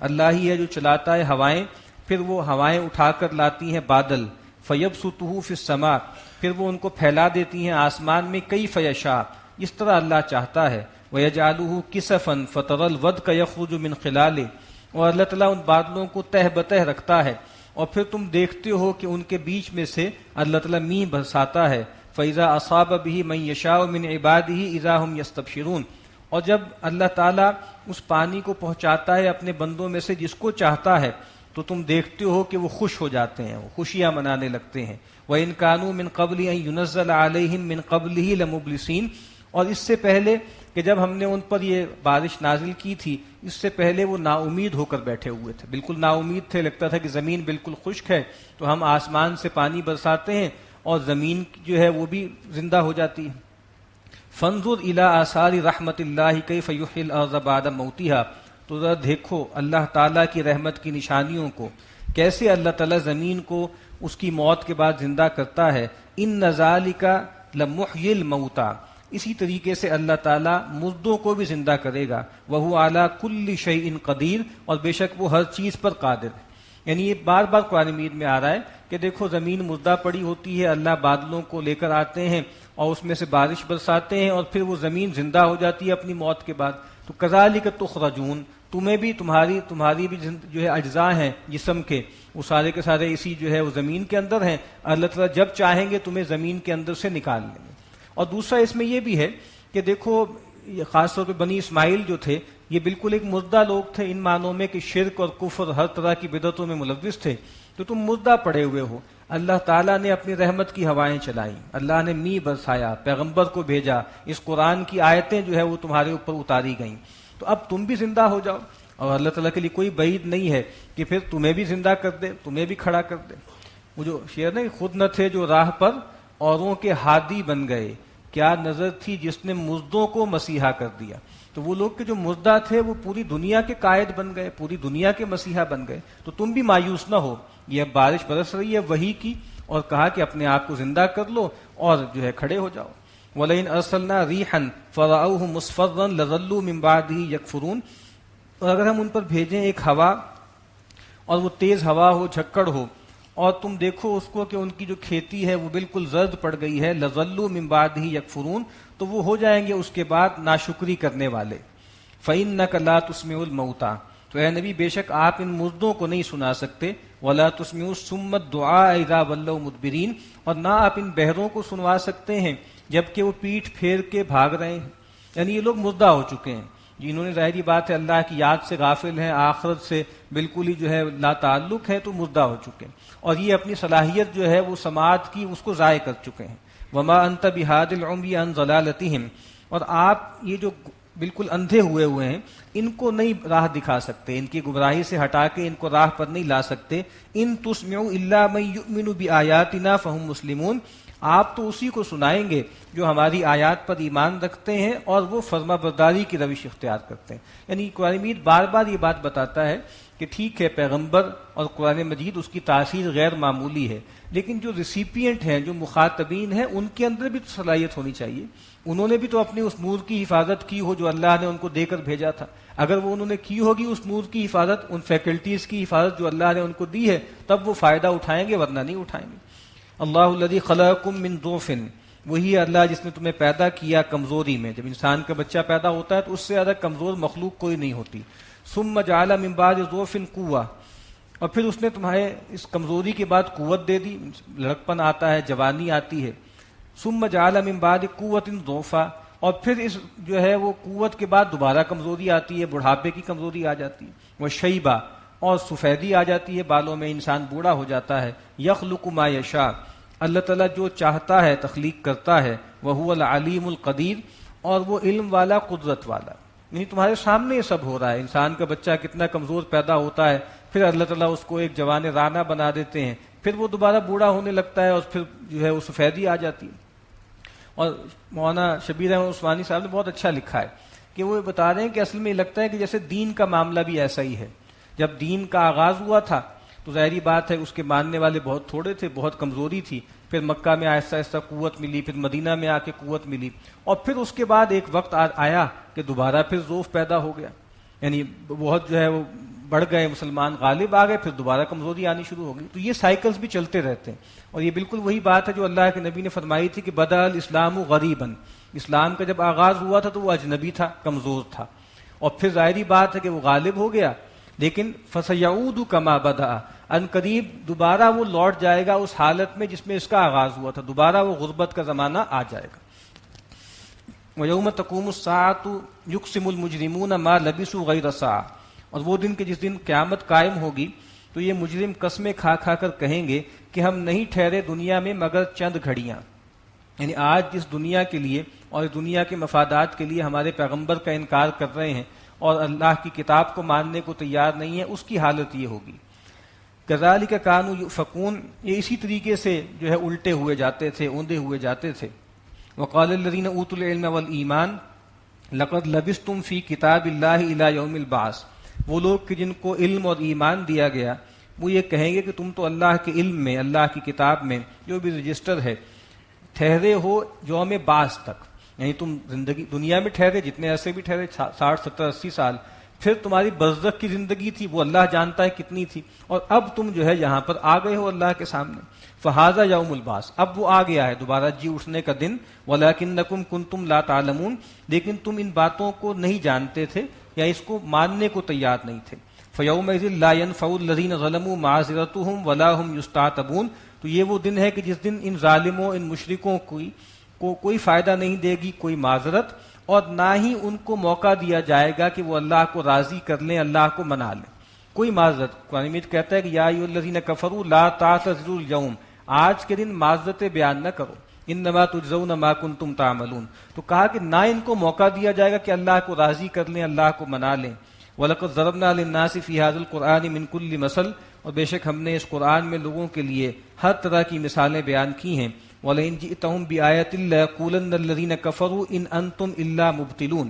اللہ ہی ہے جو چلاتا ہے ہوائیں، پھر وہ ہوائیں اٹھا کر لاتی ہیں بادل، فیبسطہ فی السماء، پھر وہ ان کو پھیلا دیتی ہیں آسمان میں، کیف یشاء، اس طرح اللہ چاہتا ہے، ویجعلہ کسفا فتری الودق یخرج من خلالہ، اور اللہ تعالیٰ ان بادلوں کو تہ بتہ رکھتا ہے، اور پھر تم دیکھتے ہو کہ ان کے بیچ میں سے اللہ تعالیٰ میਂہ برساتا ہے، فَإِذَا أَصَابَ بِهِ مَن يَشَاءُ مِنْ عِبَادِهِ إِذَا هُمْ يَسْتَبْشِرُونَ، اور جب اللہ تعالیٰ اس پانی کو پہنچاتا ہے اپنے بندوں میں سے جس کو چاہتا ہے تو تم دیکھتے ہو کہ وہ خوش ہو جاتے ہیں، وہ خوشیاں منانے لگتے ہیں۔ وَإِن كَانُوا مِن قَبْلِ أَن يُنَزَّلَ عَلَيْهِم مِّن قَبْلِهِ لَمُبْلِسِينَ، اور اس سے پہلے کہ جب ہم نے ان پر یہ بارش نازل کی تھی، اس سے پہلے وہ نا امید ہو کر بیٹھے ہوئے تھے، بالکل نا امید تھے، لگتا تھا کہ زمین بالکل خشک ہے تو ہم آسمان سے پانی برساتے ہیں اور زمین جو ہے وہ بھی زندہ ہو جاتی ہے۔ فانظر الی آثار رحمت اللہ کیف یحیی الارض بعد موتها، تو ذرا دیکھو اللہ تعالیٰ کی رحمت کی نشانیوں کو، کیسے اللہ تعالیٰ زمین کو اس کی موت کے بعد زندہ کرتا ہے۔ ان ذالک لمحیی الموتى، اسی طریقے سے اللہ تعالیٰ مردوں کو بھی زندہ کرے گا، وَهُوَ عَلَى كُلِّ شَيْءٍ قدیر، اور بے شک وہ ہر چیز پر قادر ہے۔ یعنی یہ بار بار قرآن مجید میں آ رہا ہے کہ دیکھو زمین مردہ پڑی ہوتی ہے، اللہ بادلوں کو لے کر آتے ہیں اور اس میں سے بارش برساتے ہیں، اور پھر وہ زمین زندہ ہو جاتی ہے اپنی موت کے بعد۔ تو کذالک تخرجون، تمہیں بھی تمہاری بھی جو ہے اجزاء ہیں جسم کے، وہ سارے کے سارے اسی جو ہے وہ زمین کے اندر ہیں، اللہ تعالیٰ جب چاہیں گے تمہیں زمین کے اندر سے نکال لیں گے۔ اور دوسرا اس میں یہ بھی ہے کہ دیکھو یہ خاص طور پہ بنی اسماعیل جو تھے یہ بالکل ایک مردہ لوگ تھے، ان معنوں میں کہ شرک اور کفر ہر طرح کی بدعتوں میں ملوث تھے، تو تم مردہ پڑے ہوئے ہو۔ اللہ تعالیٰ نے اپنی رحمت کی ہوائیں چلائیں، اللہ نے می برسایا، پیغمبر کو بھیجا، اس قرآن کی آیتیں جو ہے وہ تمہارے اوپر اتاری گئیں، تو اب تم بھی زندہ ہو جاؤ، اور اللہ تعالیٰ کے لیے کوئی بعید نہیں ہے کہ پھر تمہیں بھی زندہ کر دے، تمہیں بھی کھڑا کر دے۔ وہ جو شعر نہیں، خود نہ تھے جو راہ پر اوروں کے ہادی بن گئے، کیا نظر تھی جس نے مردوں کو مسیحا کر دیا۔ تو وہ لوگ کہ جو مردہ تھے وہ پوری دنیا کے قائد بن گئے، پوری دنیا کے مسیحا بن گئے، تو تم بھی مایوس نہ ہو، یہ اب بارش برس رہی ہے وحی کی، اور کہا کہ اپنے آپ کو زندہ کر لو اور جو ہے کھڑے ہو جاؤ۔ وَلَئِنْ أَرْسَلْنَا رِيحًا فَرَأَوْهُ مُصْفَرًّا لَظَلُّوا مِنْ بَعْدِهِ يَكْفُرُونَ، اور اگر ہم ان پر بھیجیں ایک ہوا اور وہ تیز ہوا ہو، جھکڑ ہو، اور تم دیکھو اس کو کہ ان کی جو کھیتی ہے وہ بالکل زرد پڑ گئی ہے، لَظَلُّوا مِنْ بَعْدِهِ يَكْفُرُونَ، تو وہ ہو جائیں گے اس کے بعد ناشکری کرنے والے۔ فَإِنَّكَ لَا تُسْمِعُ الْمَوْتَى، تو اے نبی بے شک آپ ان مردوں کو نہیں سنا سکتے، وَلَا تُسْمِعُ الصُّمَّ الدُّعَاءَ إِذَا وَلَّوْا مُدْبِرِينَ، اور نہ آپ ان بہروں کو سنوا سکتے ہیں جبکہ وہ پیٹھ پھیر کے بھاگ رہے ہیں۔ یعنی یہ لوگ مردہ ہو چکے ہیں، جنہوں نے ظاہری بات ہے اللہ کی یاد سے غافل ہیں، آخرت سے بالکل ہی جو ہے لا تعلق ہے، تو مردہ ہو چکے ہیں، اور یہ اپنی صلاحیت جو ہے وہ سماعت کی اس کو ضائع کر چکے ہیں۔ وَمَا أَنْتَ بِهَادِ الْعُمْيِ عَنْ ضَلَالَتِهِمْ، اور آپ یہ جو بالکل اندھے ہوئے ہیں ان کو نہیں راہ دکھا سکتے، ان کی گمراہی سے ہٹا کے ان کو راہ پر نہیں لا سکتے۔ ان تسمعوا الا من یؤمن بآیاتنا فهم مسلمون، آپ تو اسی کو سنائیں گے جو ہماری آیات پر ایمان رکھتے ہیں اور وہ فرما برداری کی روش اختیار کرتے ہیں۔ یعنی قرآن مجید بار بار یہ بات بتاتا ہے کہ ٹھیک ہے پیغمبر اور قرآن مجید اس کی تاثیر غیر معمولی ہے، لیکن جو ریسیپینٹ ہیں، جو مخاطبین ہیں، ان کے اندر بھی تو صلاحیت ہونی چاہیے۔ انہوں نے بھی تو اپنے اس نور کی حفاظت کی ہو جو اللہ نے ان کو دے کر بھیجا تھا۔ اگر وہ انہوں نے کی ہوگی اس نور کی حفاظت، ان فیکلٹیز کی حفاظت جو اللہ نے ان کو دی ہے، تب وہ فائدہ اٹھائیں گے، ورنہ نہیں اٹھائیں گے۔ اللہ الذی خلقکم من ضعف، وہی اللہ جس نے تمہیں پیدا کیا کمزوری میں۔ جب انسان کا بچہ پیدا ہوتا ہے تو اس سے زیادہ کمزور مخلوق کوئی نہیں ہوتی۔ ثم جعل من بعد ضعف قوة، اور پھر اس نے تمہیں اس کمزوری کے بعد قوت دے دی، لڑکپن آتا ہے، جوانی آتی ہے۔ ثم جعل من بعد قوة ضعفا، اور پھر اس جو ہے وہ قوت کے بعد دوبارہ کمزوری آتی ہے، بڑھاپے کی کمزوری آ جاتی ہے۔ وشیبہ، اور سفیدی آ جاتی ہے بالوں میں، انسان بوڑھا ہو جاتا ہے۔ یخلق ما یشاء، اللہ تعالیٰ جو چاہتا ہے تخلیق کرتا ہے۔ وہو العلیم القدیر، اور وہ علم والا، قدرت والا۔ یعنی تمہارے سامنے یہ سب ہو رہا ہے، انسان کا بچہ کتنا کمزور پیدا ہوتا ہے، پھر اللہ تعالیٰ اس کو ایک جوان رانا بنا دیتے ہیں، پھر وہ دوبارہ بوڑھا ہونے لگتا ہے اور پھر جو ہے وہ سفیدی آ جاتی ہے۔ اور مولانا شبیر احمد عثمانی صاحب نے بہت اچھا لکھا ہے کہ وہ بتا رہے ہیں کہ اصل میں یہ لگتا ہے کہ جیسے دین کا معاملہ بھی ایسا ہی ہے۔ جب دین کا آغاز ہوا تھا تو ظاہری بات ہے اس کے ماننے والے بہت تھوڑے تھے، بہت کمزوری تھی، پھر مکہ میں آہستہ آہستہ قوت ملی، پھر مدینہ میں آ کے قوت ملی، اور پھر اس کے بعد ایک وقت آیا کہ دوبارہ پھر ضعف پیدا ہو گیا، یعنی بہت جو ہے وہ بڑھ گئے، مسلمان غالب آ گئے، پھر دوبارہ کمزوری آنی شروع ہو گئی۔ تو یہ سائیکلز بھی چلتے رہتے ہیں، اور یہ بالکل وہی بات ہے جو اللہ کے نبی نے فرمائی تھی کہ بدأ الاسلام غریباً، اسلام کا جب آغاز ہوا تھا تو وہ اجنبی تھا، کمزور تھا، اور پھر ظاہری بات ہے کہ وہ غالب ہو گیا، لیکن فَسَيَعُودُ كَمَا بَدَأَ، ان قریب دوبارہ وہ لوٹ جائے گا اس حالت میں جس میں اس کا آغاز ہوا تھا، دوبارہ وہ غربت کا زمانہ آ جائے گا۔ وَيَوْمَ تَقُومُ السَّاعَةُ يُقْسِمُ الْمُجْرِمُونَ مَا لَبِثُوا غَيْرَ سَاعَةٍ، اور وہ دن کہ جس دن قیامت قائم ہوگی تو یہ مجرم قسمیں کھا کھا کر کہیں گے کہ ہم نہیں ٹھہرے دنیا میں مگر چند گھڑیاں، یعنی آج جس دنیا کے لیے اور اس دنیا کے مفادات کے لیے ہمارے پیغمبر کا انکار کر رہے ہیں اور اللہ کی کتاب کو ماننے کو تیار نہیں ہے، اس کی حالت یہ ہوگی۔ کذالک کانوا یؤفکون، یہ اسی طریقے سے جو ہے الٹے ہوئے جاتے تھے، اوندے ہوئے جاتے تھے۔ وقال الذین اوتوا العلم والایمان لقد لبثتم فی کتاب اللہ الی یوم البعث، وہ لوگ کہ جن کو علم اور ایمان دیا گیا وہ یہ کہیں گے کہ تم تو اللہ کے علم میں، اللہ کی کتاب میں جو بھی رجسٹر ہے ٹھہرے ہو یوم بعث تک، یعنی تم زندگی دنیا میں ٹھہرے جتنے عرصے بھی ٹھہرے 60 70 80 سال، پھر تمہاری برزخ کی زندگی تھی وہ اللہ جانتا ہے کتنی تھی، اور اب تم جو ہے یہاں پر آ گئے ہو اللہ کے سامنے. فہذا یوم البعث، اب وہ آ گیا ہے دوبارہ جی اٹھنے کا دن. ولکنکم کنتم لا تعلمون، لیکن تم ان باتوں کو نہیں جانتے تھے یا اس کو ماننے کو تیار نہیں تھے. فیومئذ لا ينفع الذین ظلموا معذرتهم ولا هم یستعتبون، تو یہ وہ دن ہے کہ جس دن ان ظالموں ان مشرکوں کو کوئی فائدہ نہیں دے گی کوئی معذرت، اور نہ ہی ان کو موقع دیا جائے گا کہ وہ اللہ کو راضی کر لیں، اللہ کو منا لیں. کوئی معذرت. قرآن مجید کہتا ہے کہ یا ایھا الذین کفروا لا تعتذروا اليوم، آج کے دن معذرتیں بیان نہ کرو، انما تجزون ما کنتم تعملون. تو کہا کہ نہ ان کو موقع دیا جائے گا کہ اللہ کو راضی کر لیں، اللہ کو منا لیں. وَلَقَدْ ضَرَبْنَا لِلنَّاسِ فِي هَذَا الْقُرْآنِ مِنْ كُلِّ مَثَلٍ، اور بے شک ہم نے اس قرآن میں لوگوں کے لیے ہر طرح کی مثالیں بیان کی ہیں. وَلَئِنْ جِئْتَهُمْ بِآيَةٍ لَيَقُولَنَّ الَّذِينَ كَفَرُوا إِنْ أَنْتُمْ إِلَّا مُبْطِلُونَ،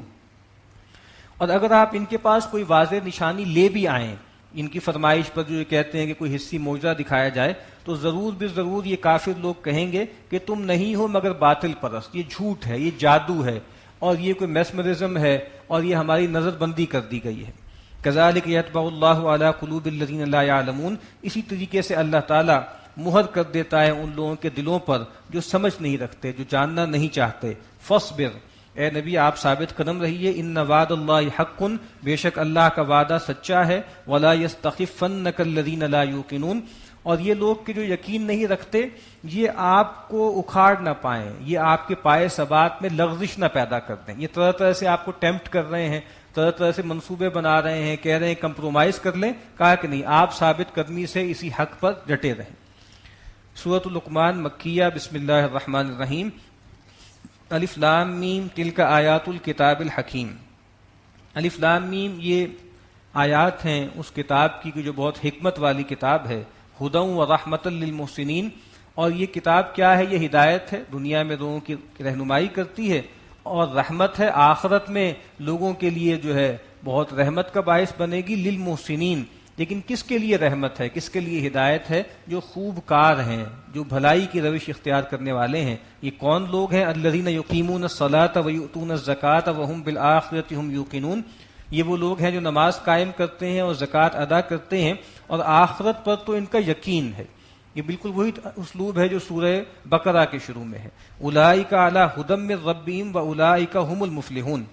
اور اگر آپ ان کے پاس کوئی واضح نشانی لے بھی آئیں ان کی فرمائش پر، جو یہ کہتے ہیں کہ کوئی حصی معجزہ دکھایا جائے، تو ضرور بے ضرور یہ کافر لوگ کہیں گے کہ تم نہیں ہو مگر باطل پرست، یہ جھوٹ ہے، یہ جادو ہے، اور یہ کوئی میسمرزم ہے، اور یہ ہماری نظر بندی کر دی گئی ہے. کذالک یطبع اللہ علی قلوب الذین لا یعلمون، اسی طریقے سے اللہ تعالیٰ مہر کر دیتا ہے ان لوگوں کے دلوں پر جو سمجھ نہیں رکھتے، جو جاننا نہیں چاہتے. فاصبر، اے نبی آپ ثابت قدم رہیے. ان وعد اللہ حق، بے شک اللہ کا وعدہ سچا ہے. ولا یستخفنک الذین لا یوقنون، اور یہ لوگ کہ جو یقین نہیں رکھتے یہ آپ کو اکھاڑ نہ پائیں، یہ آپ کے پائے ثبات میں لغزش نہ پیدا کر دیں. یہ طرح طرح سے آپ کو ٹیمپٹ کر رہے ہیں، طرح طرح سے منصوبے بنا رہے ہیں، کہہ رہے ہیں کمپرومائز کر لیں. کہا کہ نہیں، آپ ثابت قدمی سے اسی حق پر ڈٹے رہیں. سورۃ لقمان مکیہ. بسم اللہ الرحمن الرحیم. الف لام میم تلک آیات الکتاب الحکیم. الف لام میم یہ آیات ہیں اس کتاب کی جو بہت حکمت والی کتاب ہے. ہدی و رحمۃ للمحسنین، اور یہ کتاب کیا ہے؟ یہ ہدایت ہے، دنیا میں لوگوں کی رہنمائی کرتی ہے، اور رحمت ہے آخرت میں لوگوں کے لیے جو ہے بہت رحمت کا باعث بنے گی. للمحسنین، لیکن کس کے لیے رحمت ہے، کس کے لیے ہدایت ہے؟ جو خوب کار ہیں، جو بھلائی کی روش اختیار کرنے والے ہیں. یہ کون لوگ ہیں؟ الذین یقیمون الصلاۃ ویؤتون الزکاۃ وہم بالآخرۃ ہم یوقنون، یہ وہ لوگ ہیں جو نماز قائم کرتے ہیں اور زکوٰۃ ادا کرتے ہیں اور آخرت پر تو ان کا یقین ہے. یہ بالکل وہی اسلوب ہے جو سورہ بقرہ کے شروع میں ہے. اولئک علی ھدی من ربہم واولئک ھم المفلحون،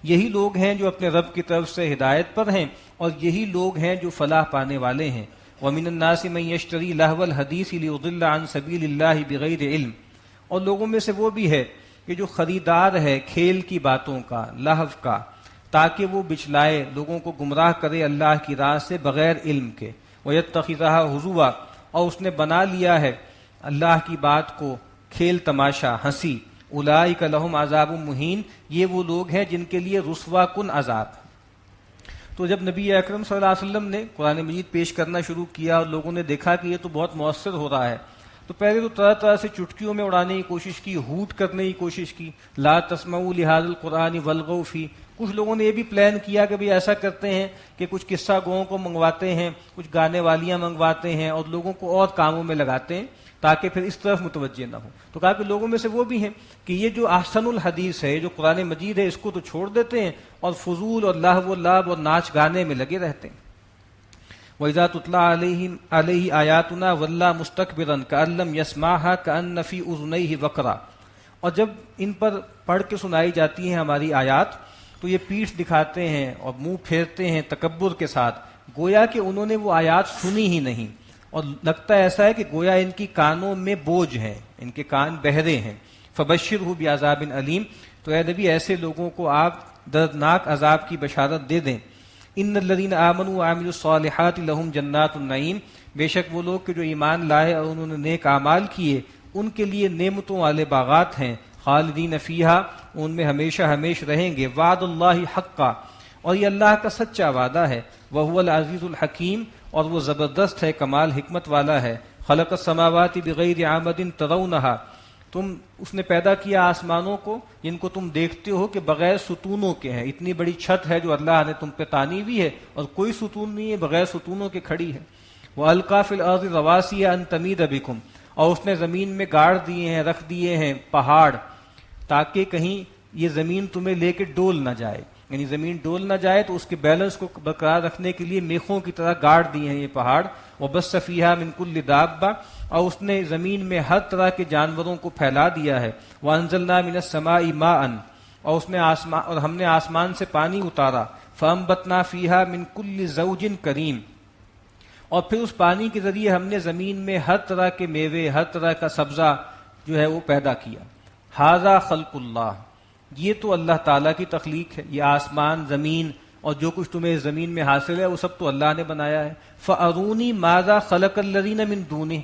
یہی لوگ ہیں جو اپنے رب کی طرف سے ہدایت پر ہیں اور یہی لوگ ہیں جو فلاح پانے والے ہیں. ومن الناس من یشتری لہو الحدیث لیضل عن سبیل اللہ بغیر علم، اور لوگوں میں سے وہ بھی ہے کہ جو خریدار ہے کھیل کی باتوں کا، لہو کا، تاکہ وہ بچلائے لوگوں کو گمراہ کرے اللہ کی راہ سے بغیر علم کے. وَيَتَّخِذَهَا ہزوا، اور اس نے بنا لیا ہے اللہ کی بات کو کھیل تماشا، ہنسی. اولئک لہم عذاب مہین، یہ وہ لوگ ہیں جن کے لیے رسوا کن عذاب. تو جب نبی اکرم صلی اللہ علیہ وسلم نے قرآن مجید پیش کرنا شروع کیا اور لوگوں نے دیکھا کہ یہ تو بہت مؤثر ہو رہا ہے، تو پہلے تو طرح طرح سے چٹکیوں میں اڑانے کی کوشش کی، ہوٹ کرنے کی کوشش کی. لا تسمعوا لهذا القرآن والغوا فیہ، کچھ لوگوں نے یہ بھی پلان کیا کہ بھی ایسا کرتے ہیں کہ کچھ قصہ گوؤں کو منگواتے ہیں، کچھ گانے والیاں منگواتے ہیں اور لوگوں کو اور کاموں میں لگاتے ہیں تاکہ پھر اس طرف متوجہ نہ ہو. تو کہا کہ لوگوں میں سے وہ بھی ہیں کہ یہ جو احسن الحدیث ہے، جو قرآن مجید ہے، اس کو تو چھوڑ دیتے ہیں اور فضول اور لہو و لعب اور ناچ گانے میں لگے رہتے ہیں. وَإِذَا تُتْلَىٰ عَلَيْهِ آيَاتُنَا وَلَّىٰ مُسْتَكْبِرًا كَأَن لَّمْ يَسْمَعْهَا كَأَنَّ فِي أُذُنَيْهِ وَقْرًا، اور جب ان پر پڑھ کے سنائی جاتی ہیں ہماری آیات تو یہ پیٹھ دکھاتے ہیں اور منہ پھیرتے ہیں تکبر کے ساتھ، گویا کہ انہوں نے وہ آیات سنی ہی نہیں، اور لگتا ایسا ہے کہ گویا ان کی کانوں میں بوجھ ہیں، ان کے کان بہرے ہیں. فَبَشِّرْهُ بِعَذَابٍ أَلِيمٍ، تو اے نبی ایسے لوگوں کو آپ دردناک عذاب کی بشارت دے دیں. ان الذین آمنوا وعملوا الصالحات لہم جنات النعیم، بے شک وہ لوگ کہ جو ایمان لائے اور انہوں نے نیک اعمال کیے ان کے لیے نعمتوں والے باغات ہیں. خالدین فیہا، ان میں ہمیشہ ہمیشہ رہیں گے. وعد اللہ حقا، اور یہ اللہ کا سچا وعدہ ہے. وہو العزیز الحکیم، اور وہ زبردست ہے، کمال حکمت والا ہے. خلق السماوات بغیر عامد ترونہا، اس نے پیدا کیا آسمانوں کو جن کو تم دیکھتے ہو کہ بغیر ستونوں کے ہیں. اتنی بڑی چھت ہے جو اللہ نے تم پہ تانی ہوئی ہے اور کوئی ستون نہیں ہے، بغیر ستونوں کے کھڑی ہے. وَأَلْقَىٰ فِي الْأَرْضِ رَوَاسِيَ أَن تَمِيدَ بِكُمْ، اور اس نے زمین میں گاڑ دیے ہیں، رکھ دیے ہیں پہاڑ، تاکہ کہیں یہ زمین تمہیں لے کے ڈول نہ جائے، یعنی زمین ڈول نہ جائے تو اس کے بیلنس کو برقرار رکھنے کے لیے میخوں کی طرح گاڑ دیے ہیں یہ پہاڑ. وبث فیہا من کل دابہ، اور اس نے زمین میں ہر طرح کے جانوروں کو پھیلا دیا ہے. وانزلنا من السماء ماء، اور ہم نے آسمان سے پانی اتارا. فانبتنا فیہا من کل زوج کریم، اور پھر اس پانی کے ذریعے ہم نے زمین میں ہر طرح کے میوے، ہر طرح کا سبزہ جو ہے وہ پیدا کیا. ھذا خلق اللہ، یہ تو اللہ تعالیٰ کی تخلیق ہے، یہ آسمان، زمین اور جو کچھ تمہیں زمین میں حاصل ہے وہ سب تو اللہ نے بنایا ہے. فَأَرُونِي مَاذَا خَلَقَ الَّذِينَ مِن دُونِهِ،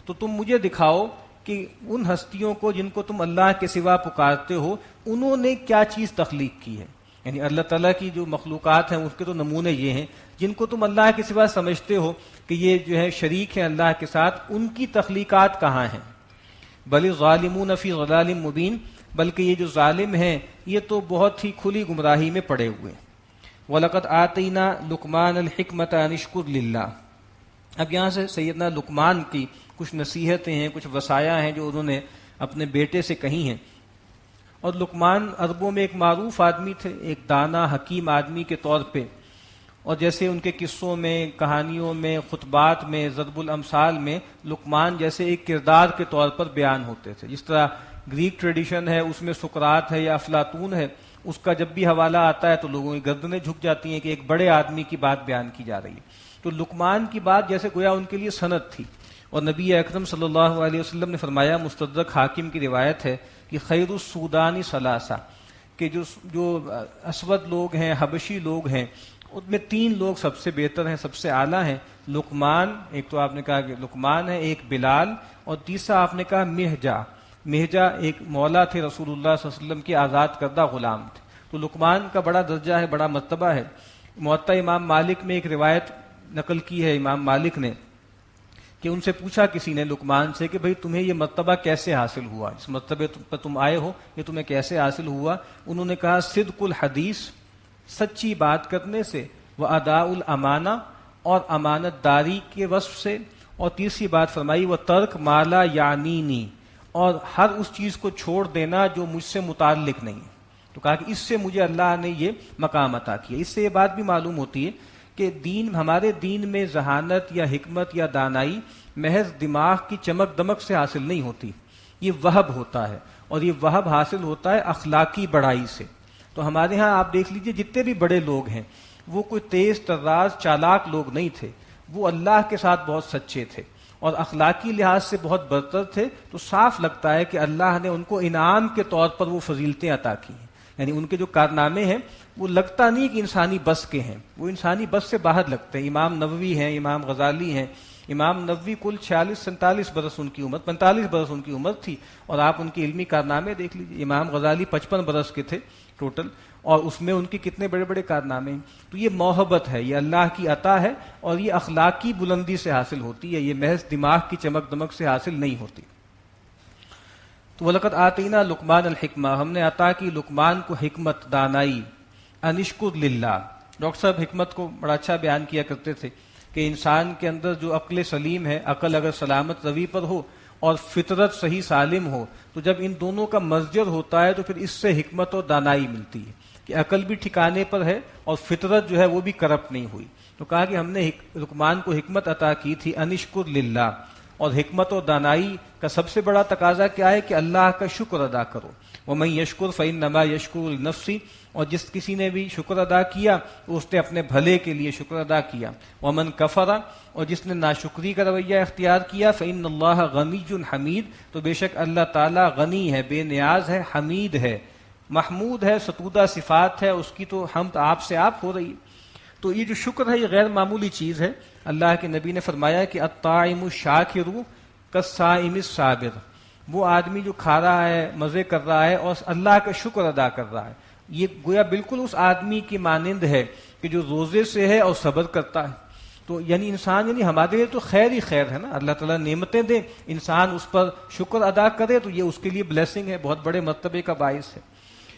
تو تم مجھے دکھاؤ کہ ان ہستیوں کو جن کو تم اللہ کے سوا پکارتے ہو، انہوں نے کیا چیز تخلیق کی ہے. یعنی اللہ تعالیٰ کی جو مخلوقات ہیں اس کے تو نمونے یہ ہیں، جن کو تم اللہ کے سوا سمجھتے ہو کہ یہ جو ہے شریک ہیں اللہ کے ساتھ، ان کی تخلیقات کہاں ہیں. بل الظالمون فی ضلال مبین، بلکہ یہ جو ظالم ہیں یہ تو بہت ہی کھلی گمراہی میں پڑے ہوئے. وَلَقَدْ آتَيْنَا لُقْمَانَ الْحِكْمَةَ أَنِ اشْكُرْ لِلَّهِ. اب یہاں سے سیدنا لقمان کی کچھ نصیحتیں ہیں، کچھ وصایا ہیں جو انہوں نے اپنے بیٹے سے کہی ہیں. اور لقمان عربوں میں ایک معروف آدمی تھے، ایک دانا حکیم آدمی کے طور پہ، اور جیسے ان کے قصوں میں، کہانیوں میں، خطبات میں، ضرب الامثال میں لقمان جیسے ایک کردار کے طور پر بیان ہوتے تھے. جس طرح گریک ٹریڈیشن ہے اس میں سقراط ہے یا افلاطون ہے، اس کا جب بھی حوالہ آتا ہے تو لوگوں کی گردنیں جھک جاتی ہیں کہ ایک بڑے آدمی کی بات بیان کی جا رہی ہے. تو لقمان کی بات جیسے گویا ان کے لیے سند تھی. اور نبی اکرم صلی اللہ علیہ وسلم نے فرمایا، مستدرک حاکم کی روایت ہے کہ خیر السودان ثلاثہ، کہ جو اسود لوگ ہیں، حبشی لوگ ہیں، ان میں 3 لوگ سب سے بہتر ہیں، سب سے اعلیٰ ہیں. لقمان، ایک تو آپ نے کہا کہ لقمان ہے، ایک بلال، اور تیسرا آپ نے کہا مہجا. مہجا ایک مولا تھے رسول اللہ صلی اللہ علیہ وسلم کے آزاد کردہ غلام تھے. تو لقمان کا بڑا درجہ ہے، بڑا مرتبہ ہے. موطا امام مالک میں ایک روایت نقل کی ہے امام مالک نے کہ ان سے پوچھا کسی نے لقمان سے کہ بھئی تمہیں یہ مرتبہ کیسے حاصل ہوا، اس مرتبے پر تم آئے ہو، یہ تمہیں کیسے حاصل ہوا. انہوں نے کہا صدق الحدیث، سچی بات کرنے سے، واداء الامانہ، اور امانت داری کے وصف سے، اور تیسری بات فرمائی وہ ترک مالا یعنینی، اور ہر اس چیز کو چھوڑ دینا جو مجھ سے متعلق نہیں ہے. تو کہا کہ اس سے مجھے اللہ نے یہ مقام عطا کیا. اس سے یہ بات بھی معلوم ہوتی ہے کہ ہمارے دین میں ذہانت یا حکمت یا دانائی محض دماغ کی چمک دمک سے حاصل نہیں ہوتی، یہ وہب ہوتا ہے، اور یہ وہب حاصل ہوتا ہے اخلاقی بڑائی سے. تو ہمارے ہاں آپ دیکھ لیجئے جتنے بھی بڑے لوگ ہیں وہ کوئی تیز طراز چالاک لوگ نہیں تھے، وہ اللہ کے ساتھ بہت سچے تھے اور اخلاقی لحاظ سے بہت برتر تھے. تو صاف لگتا ہے کہ اللہ نے ان کو انعام کے طور پر وہ فضیلتیں عطا کی ہیں. یعنی ان کے جو کارنامے ہیں وہ لگتا نہیں کہ انسانی بس کے ہیں، وہ انسانی بس سے باہر لگتے ہیں. امام نووی ہیں، امام غزالی ہیں. امام نووی کل 46-47 برس ان کی عمر، 45 برس ان کی عمر تھی، اور آپ ان کی علمی کارنامے دیکھ لیجیے. امام غزالی 55 برس کے تھے ٹوٹل، اور اس میں ان کے کتنے بڑے بڑے کارنامے ہیں. تو یہ محبت ہے، یہ اللہ کی عطا ہے، اور یہ اخلاقی بلندی سے حاصل ہوتی ہے، یہ محض دماغ کی چمک دمک سے حاصل نہیں ہوتی. تو وَلَقَدْ آتَيْنَا لُقْمَانَ الْحِكْمَةَ، ہم نے عطا کی لقمان کو حکمت، دانائی. ان اشکر للہ، ڈاکٹر صاحب حکمت کو بڑا اچھا بیان کیا کرتے تھے کہ انسان کے اندر جو عقل سلیم ہے، عقل اگر سلامت روی پر ہو اور فطرت صحیح سالم ہو، تو جب ان دونوں کا مزجر ہوتا ہے تو پھر اس سے حکمت اور دانائی ملتی ہے کہ عقل بھی ٹھکانے پر ہے اور فطرت جو ہے وہ بھی کرپٹ نہیں ہوئی. تو کہا کہ ہم نے لقمان کو حکمت عطا کی تھی، ان اشکر للہ. اور حکمت اور دانائی کا سب سے بڑا تقاضا کیا ہے کہ اللہ کا شکر ادا کرو. وَمَن يَشْكُرْ فَإِنَّمَا يَشْكُرُ لِنَفْسِهِ، اور جس کسی نے بھی شکر ادا کیا اس نے اپنے بھلے کے لیے شکر ادا کیا. وَمَن كَفَرَ، اور جس نے ناشکری کا رویہ اختیار کیا، فَإِنَّ اللَّهَ غَنِيٌّ حَمِيدٌ، تو بے شک اللہ تعالیٰ غنی ہے، بے نیاز ہے، حمید ہے، محمود ہے، ستودہ صفات ہے، اس کی تو حمد آپ سے آپ ہو رہی ہے. تو یہ جو شکر ہے یہ غیر معمولی چیز ہے. اللہ کے نبی نے فرمایا کہ الطاعم الشاکر کالصائم الصابر، وہ آدمی جو کھا رہا ہے، مزے کر رہا ہے اور اللہ کا شکر ادا کر رہا ہے، یہ گویا بالکل اس آدمی کی مانند ہے کہ جو روزے سے ہے اور صبر کرتا ہے. تو یعنی انسان، یعنی ہمارے لیے تو خیر ہی خیر ہے نا، اللہ تعالیٰ نعمتیں دے، انسان اس پر شکر ادا کرے تو یہ اس کے لیے بلیسنگ ہے، بہت بڑے مرتبے کا باعث ہے.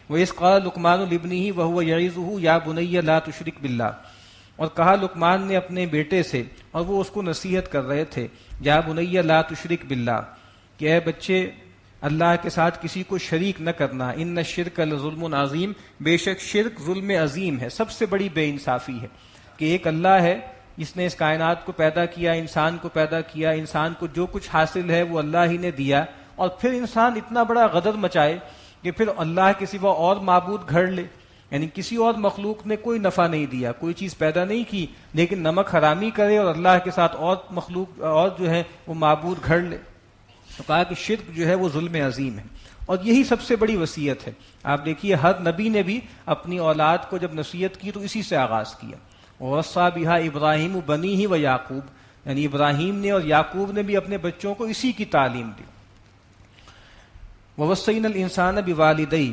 وَإِذْ قَالَ لُقْمَانُ لِابْنِهِ وَهُوَ يَعِظُهُ يَا بُنَيَّ لَا تُشْرِكْ بِاللَّهِ، اور کہا لقمان نے اپنے بیٹے سے، اور وہ اس کو نصیحت کر رہے تھے، یا بنی لا تشرک باللہ، کہ اے بچے اللہ کے ساتھ کسی کو شریک نہ کرنا، ان الشرک لظلم عظیم، بے شک شرک ظلم عظیم ہے، سب سے بڑی بے انصافی ہے کہ ایک اللہ ہے جس نے اس کائنات کو پیدا کیا، انسان کو پیدا کیا، انسان کو جو کچھ حاصل ہے وہ اللہ ہی نے دیا، اور پھر انسان اتنا بڑا غدر مچائے کہ پھر اللہ کے سوا اور معبود گھڑ لے، یعنی کسی اور مخلوق نے کوئی نفع نہیں دیا، کوئی چیز پیدا نہیں کی، لیکن نمک حرامی کرے اور اللہ کے ساتھ اور مخلوق اور جو ہے وہ معبود گھڑ لے۔ تو کہا کہ شرک جو ہے وہ ظلم عظیم ہے، اور یہی سب سے بڑی وصیت ہے۔ آپ دیکھیے ہر نبی نے بھی اپنی اولاد کو جب نصیحت کی تو اسی سے آغاز کیا، وصیٰ بہا ابراہیم بنیہ و یعقوب، یعنی ابراہیم نے اور یعقوب نے بھی اپنے بچوں کو اسی کی تعلیم دی۔ ووصینا الانسان بوالدیہ،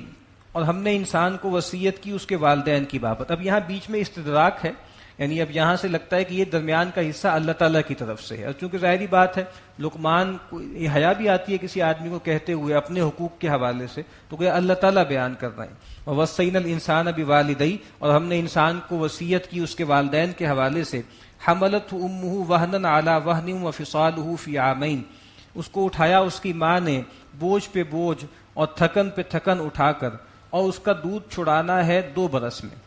اور ہم نے انسان کو وصیت کی اس کے والدین کی بابت۔ اب یہاں بیچ میں استدراک ہے، یعنی اب یہاں سے لگتا ہے کہ یہ درمیان کا حصہ اللہ تعالیٰ کی طرف سے ہے، اور چونکہ ظاہری بات ہے لقمان کو یہ حیا بھی آتی ہے کسی آدمی کو کہتے ہوئے اپنے حقوق کے حوالے سے، تو کہ اللہ تعالیٰ بیان کر رہے ہیں۔ ووصینا الانسان بوالدیہ، اور ہم نے انسان کو وصیت کی اس کے والدین کے حوالے سے، حملتہ امہ وہنا علی وہن وفصالہ فی عامین، اس کو اٹھایا اس کی ماں نے بوجھ پہ بوجھ اور تھکن پہ تھکن اٹھا کر، اور اس کا دودھ چھڑانا ہے 2 برس میں۔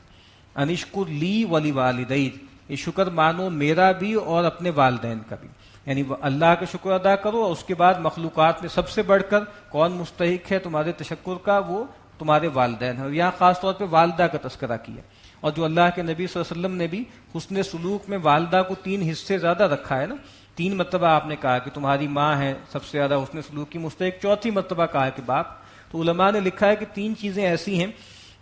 انشکر لی ولی والدیک، یہ شکر مانو میرا بھی اور اپنے والدین کا بھی، یعنی اللہ کا شکر ادا کرو، اور اس کے بعد مخلوقات میں سب سے بڑھ کر کون مستحق ہے تمہارے تشکر کا، وہ تمہارے والدین ہیں، اور یہاں خاص طور پہ والدہ کا تذکرہ کیا، اور جو اللہ کے نبی صلی اللہ علیہ وسلم نے بھی حسن سلوک میں والدہ کو 3 حصے زیادہ رکھا ہے نا، 3 مرتبہ آپ نے کہا کہ تمہاری ماں ہے سب سے زیادہ حسن سلوک کی مستحق، 4تھی مرتبہ کہا ہے کہ باپ۔ تو علماء نے لکھا ہے کہ 3 چیزیں ایسی ہیں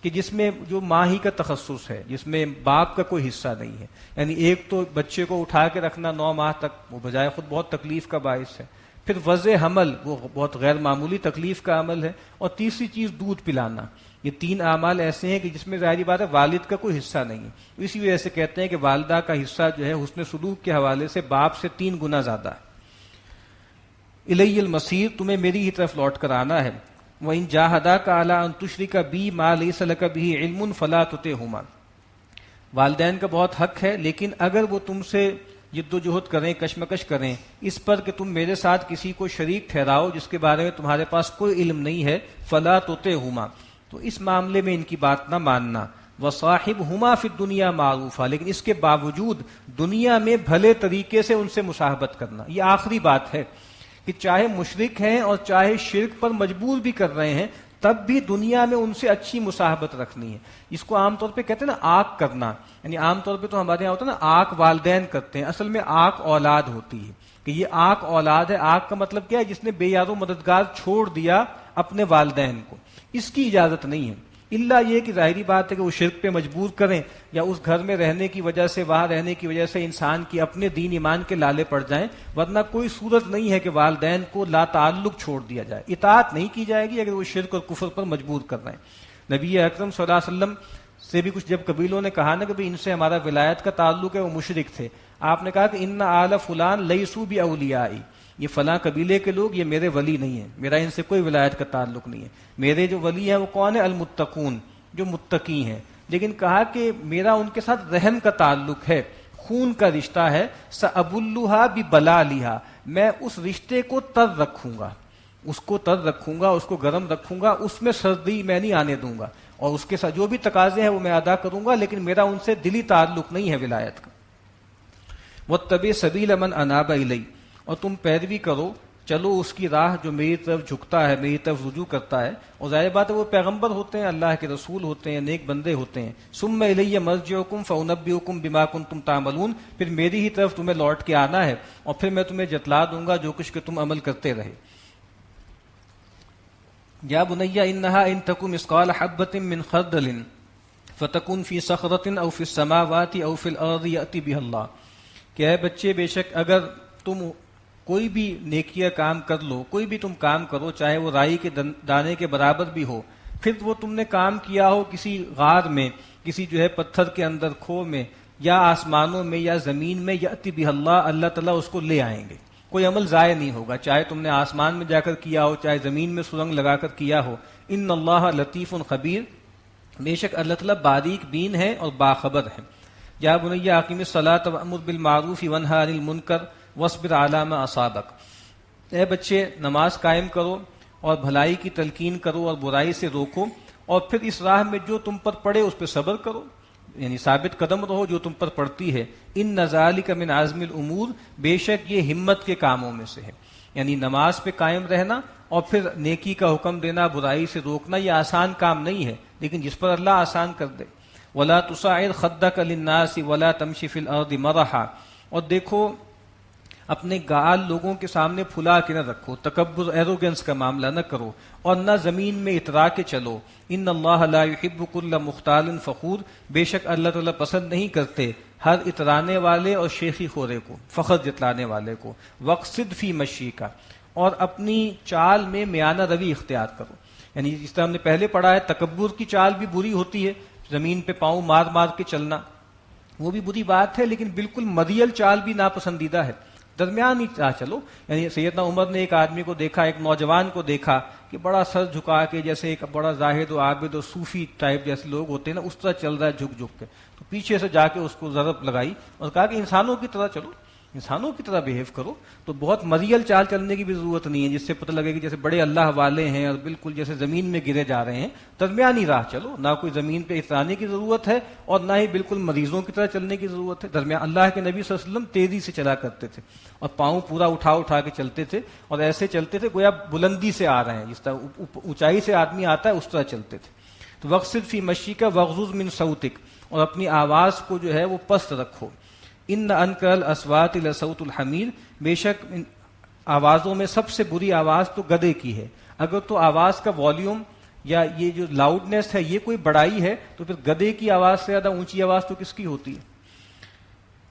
کہ جس میں جو ماں ہی کا تخصص ہے، جس میں باپ کا کوئی حصہ نہیں ہے، یعنی ایک تو بچے کو اٹھا کے رکھنا 9 ماہ تک، وہ بجائے خود بہت تکلیف کا باعث ہے، پھر وضع حمل وہ بہت غیر معمولی تکلیف کا عمل ہے، اور تیسری چیز دودھ پلانا۔ یہ 3 اعمال ایسے ہیں کہ جس میں ظاہری بات ہے والد کا کوئی حصہ نہیں ہے، اسی وجہ سے کہتے ہیں کہ والدہ کا حصہ جو ہے حسن سلوک کے حوالے سے باپ سے 3 گنا زیادہ ہے۔ الی المصیر، تمہیں میری ہی طرف لوٹ کر آنا ہے۔ وَإِن جَاهَدَاكَ عَلَىٰ أَن تُشْرِكَ بِي مَا لَيْسَ لَكَ بِهِ عِلْمٌ فَلَا تُطِعْهُمَا، والدین کا بہت حق ہے، لیکن اگر وہ تم سے جد و جہد کریں، کشمکش کریں اس پر کہ تم میرے ساتھ کسی کو شریک ٹھہراؤ جس کے بارے میں تمہارے پاس کوئی علم نہیں ہے، فَلَا تُطِعْهُمَا، تو اس معاملے میں ان کی بات نہ ماننا۔ وَصَاحِبْهُمَا فِي الدُّنْيَا مَعْرُوفًا، لیکن اس کے باوجود دنیا میں بھلے طریقے سے ان سے مصاحبت کرنا۔ یہ آخری بات ہے کہ چاہے مشرک ہیں اور چاہے شرک پر مجبور بھی کر رہے ہیں، تب بھی دنیا میں ان سے اچھی مصاحبت رکھنی ہے۔ اس کو عام طور پہ کہتے ہیں نا آق کرنا، یعنی عام طور پہ تو ہمارے یہاں ہوتا ہے نا آق والدین کرتے ہیں، اصل میں آق اولاد ہوتی ہے، کہ یہ آق اولاد ہے۔ آق کا مطلب کیا ہے؟ جس نے بے یار و مددگار چھوڑ دیا اپنے والدین کو، اس کی اجازت نہیں ہے، الا یہ کہ ظاہری بات ہے کہ وہ شرک پہ مجبور کریں، یا اس گھر میں رہنے کی وجہ سے، وہاں رہنے کی وجہ سے انسان کی اپنے دین ایمان کے لالے پڑ جائیں، ورنہ کوئی صورت نہیں ہے کہ والدین کو لا تعلق چھوڑ دیا جائے۔ اطاعت نہیں کی جائے گی اگر وہ شرک اور کفر پر مجبور کر رہے ہیں۔ نبی اکرم صلی اللہ علیہ وسلم سے بھی کچھ جب قبیلوں نے کہا نا کہ ان سے ہمارا ولایت کا تعلق ہے، وہ مشرک تھے، آپ نے کہا کہ ان آل فلان لیسوا باولیائی، یہ فلاں قبیلے کے لوگ یہ میرے ولی نہیں ہیں، میرا ان سے کوئی ولایت کا تعلق نہیں ہے، میرے جو ولی ہیں وہ کون ہیں؟ المتقون، جو متقی ہیں۔ لیکن کہا کہ میرا ان کے ساتھ رحم کا تعلق ہے، خون کا رشتہ ہے، سأبلھا ببلالھا، میں اس رشتے کو تر رکھوں گا، اس کو تر رکھوں گا، اس کو گرم رکھوں گا، اس میں سردی میں نہیں آنے دوں گا، اور اس کے ساتھ جو بھی تقاضے ہیں وہ میں ادا کروں گا، لیکن میرا ان سے دلی تعلق نہیں ہے ولایت کا۔ واتبع سبیل من اناب الی، اور تم پیروی کرو، چلو اس کی راہ جو میری طرف جھکتا ہے، میری طرف رجوع کرتا ہے، اور ظاہر بات ہے وہ پیغمبر ہوتے ہیں، اللہ کے رسول ہوتے ہیں، نیک بندے ہوتے ہیں۔ ثم الی مرجعکم فانبئکم بما کنتم تعملون، پھر میری ہی طرف تمہیں لوٹ کے آنا ہے، اور پھر میں تمہیں جتلا دوں گا جو کچھ کہ تم عمل کرتے رہے۔ یا بنی انہا ان تک مثقال حبۃ من خردل فتکن فی صخرۃ او فی السماوات او فی الارض یأتی بها اللہ، کہ اے بچے بے شک اگر تم کوئی بھی نیکیہ کام کر لو، کوئی بھی تم کام کرو، چاہے وہ رائی کے دانے کے برابر بھی ہو، پھر وہ تم نے کام کیا ہو کسی غار میں، کسی جو ہے پتھر کے اندر، کھو میں، یا آسمانوں میں یا زمین میں، یأتی بہ اللہ، اللہ تعالیٰ اس کو لے آئیں گے، کوئی عمل ضائع نہیں ہوگا، چاہے تم نے آسمان میں جا کر کیا ہو، چاہے زمین میں سرنگ لگا کر کیا ہو۔ ان اللہ لطیف خبیر، بے شک اللہ تعالیٰ باریک بین ہے اور باخبر ہے۔ یا بنی اقیم الصلاۃ وامر بالمعروف وانہی عن المنکر واصبر علی ما اصابک، اے بچے نماز قائم کرو اور بھلائی کی تلقین کرو اور برائی سے روکو، اور پھر اس راہ میں جو تم پر پڑے اس پہ صبر کرو، یعنی ثابت قدم رہو جو تم پر پڑتی ہے۔ ان ذالک من عزم الامور، بے شک یہ ہمت کے کاموں میں سے ہے، یعنی نماز پہ قائم رہنا اور پھر نیکی کا حکم دینا، برائی سے روکنا، یہ آسان کام نہیں ہے، لیکن جس پر اللہ آسان کر دے۔ ولا تصعر خدک للناس ولا تمشی فی الارض مرحا، اور دیکھو اپنے گال لوگوں کے سامنے پھلا کے نہ رکھو، تکبر ایروگنس کا معاملہ نہ کرو، اور نہ زمین میں اترا کے چلو۔ ان اللہ لا يحب كل مختال فخور، بے شک اللہ تعالیٰ پسند نہیں کرتے ہر اترانے والے اور شیخی خورے کو، فخر جتلانے والے کو۔ وقصد فی مشیکا، اور اپنی چال میں میانہ روی اختیار کرو، یعنی جس طرح ہم نے پہلے پڑھا ہے تکبر کی چال بھی بری ہوتی ہے، زمین پہ پاؤں مار مار کے چلنا وہ بھی بری بات ہے، لیکن بالکل مریل چال بھی ناپسندیدہ ہے، درمیانی راہ چلو۔ یعنی سیدنا عمر نے ایک آدمی کو دیکھا، ایک نوجوان کو دیکھا کہ بڑا سر جھکا کے، جیسے ایک بڑا زاہد و عابد و صوفی ٹائپ جیسے لوگ ہوتے ہیں نا، اس طرح چل رہا ہے جھک جھک کے، تو پیچھے سے جا کے اس کو ضرب لگائی اور کہا کہ انسانوں کی طرح چلو، انسانوں کی طرح بیہیو کرو۔ تو بہت مریل چال چلنے کی بھی ضرورت نہیں ہے جس سے پتہ لگے کہ جیسے بڑے اللہ والے ہیں اور بالکل جیسے زمین میں گرے جا رہے ہیں۔ درمیانی راہ چلو، نہ کوئی زمین پہ اترانے کی ضرورت ہے اور نہ ہی بالکل مریضوں کی طرح چلنے کی ضرورت ہے۔ درمیان اللہ کے نبی صلی اللہ علیہ وسلم تیزی سے چلا کرتے تھے اور پاؤں پورا اٹھا اٹھا کے چلتے تھے، اور ایسے چلتے تھے گویا بلندی سے آ رہے ہیں، جس طرح اونچائی سے آدمی آتا ہے اس طرح چلتے تھے۔ تو وقصد فی مشیک وغضض من صوتک، اور اپنی آواز کو جو ہے وہ پست رکھو۔ ان انکر الاصوات لصوت الحمیر، بے شک ان آوازوں میں سب سے بری آواز تو گدھے کی ہے۔ اگر تو آواز کا والیوم یا یہ جو لاؤڈنیس ہے یہ کوئی بڑائی ہے تو پھر گدھے کی آواز سے زیادہ اونچی آواز تو کس کی ہوتی ہے؟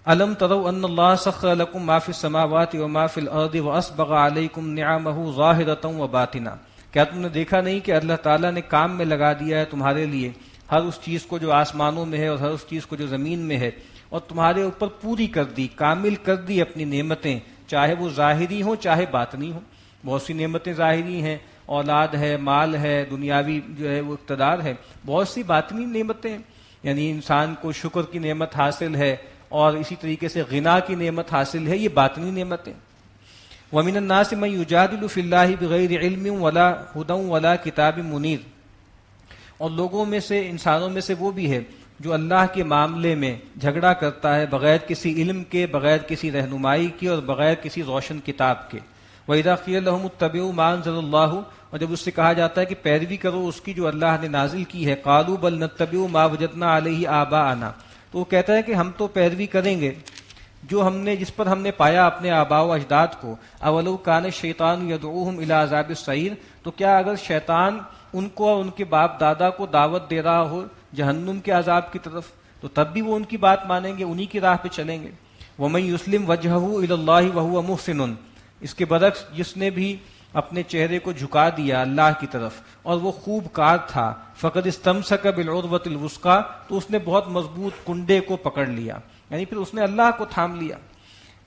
الم تروا ان اللہ سخر لکم ما فی السماوات وما فی الارض واسبغ علیکم نعمہ ظاہرۃ وباطنہ، کیا تم نے دیکھا نہیں کہ اللہ تعالیٰ نے کام میں لگا دیا ہے تمہارے لیے ہر اس چیز کو جو آسمانوں میں ہے اور ہر اس چیز کو جو زمین میں ہے، اور تمہارے اوپر پوری کر دی، کامل کر دی اپنی نعمتیں، چاہے وہ ظاہری ہوں چاہے باطنی ہوں۔ بہت سی نعمتیں ظاہری ہیں، اولاد ہے، مال ہے، دنیاوی جو ہے وہ اقتدار ہے، بہت سی باطنی نعمتیں ہیں، یعنی انسان کو شکر کی نعمت حاصل ہے اور اسی طریقے سے غنا کی نعمت حاصل ہے، یہ باطنی نعمتیں۔ وَمِنَ النَّاسِ مَن يُجَادِلُ فِي اللَّهِ بِغَيْرِ عِلْمٍ وَلَا هُدًى وَلَا كِتَابٍ مُنِيرٍ، اور لوگوں میں سے، انسانوں میں سے وہ بھی ہے جو اللہ کے معاملے میں جھگڑا کرتا ہے بغیر کسی علم کے، بغیر کسی رہنمائی کے اور بغیر کسی روشن کتاب کے۔ وَإِذَا قِيلَ لَهُمُ اتَّبِعُوا مَا أَنزَلَ اللَّهُ، اور جب اس سے کہا جاتا ہے کہ پیروی کرو اس کی جو اللہ نے نازل کی ہے، قَالُوا بَلْ نَتَّبِعُ مَا وَجَدْنَا عَلَيْهِ آبَاءَنَا، تو وہ کہتا ہے کہ ہم تو پیروی کریں گے جس پر ہم نے پایا اپنے آباء و اجداد کو۔ اولو کان الشیطان یدعوہم الی عذاب السعیر، تو کیا اگر شیطان ان کو اور ان کے باپ دادا کو دعوت دے رہا ہو جہنم کے عذاب کی طرف، تو تب بھی وہ ان کی بات مانیں گے، انہی کی راہ پہ چلیں گے۔ وَمَن يُسْلِمْ وَجْهَهُ إِلَى اللَّهِ وَهُوَ مُحْسِنٌ، اس کے برعکس جس نے بھی اپنے چہرے کو جھکا دیا اللہ کی طرف اور وہ خوب کار تھا، فقد استمسک بالعروۃ الوثقی، تو اس نے بہت مضبوط کنڈے کو پکڑ لیا، یعنی پھر اس نے اللہ کو تھام لیا۔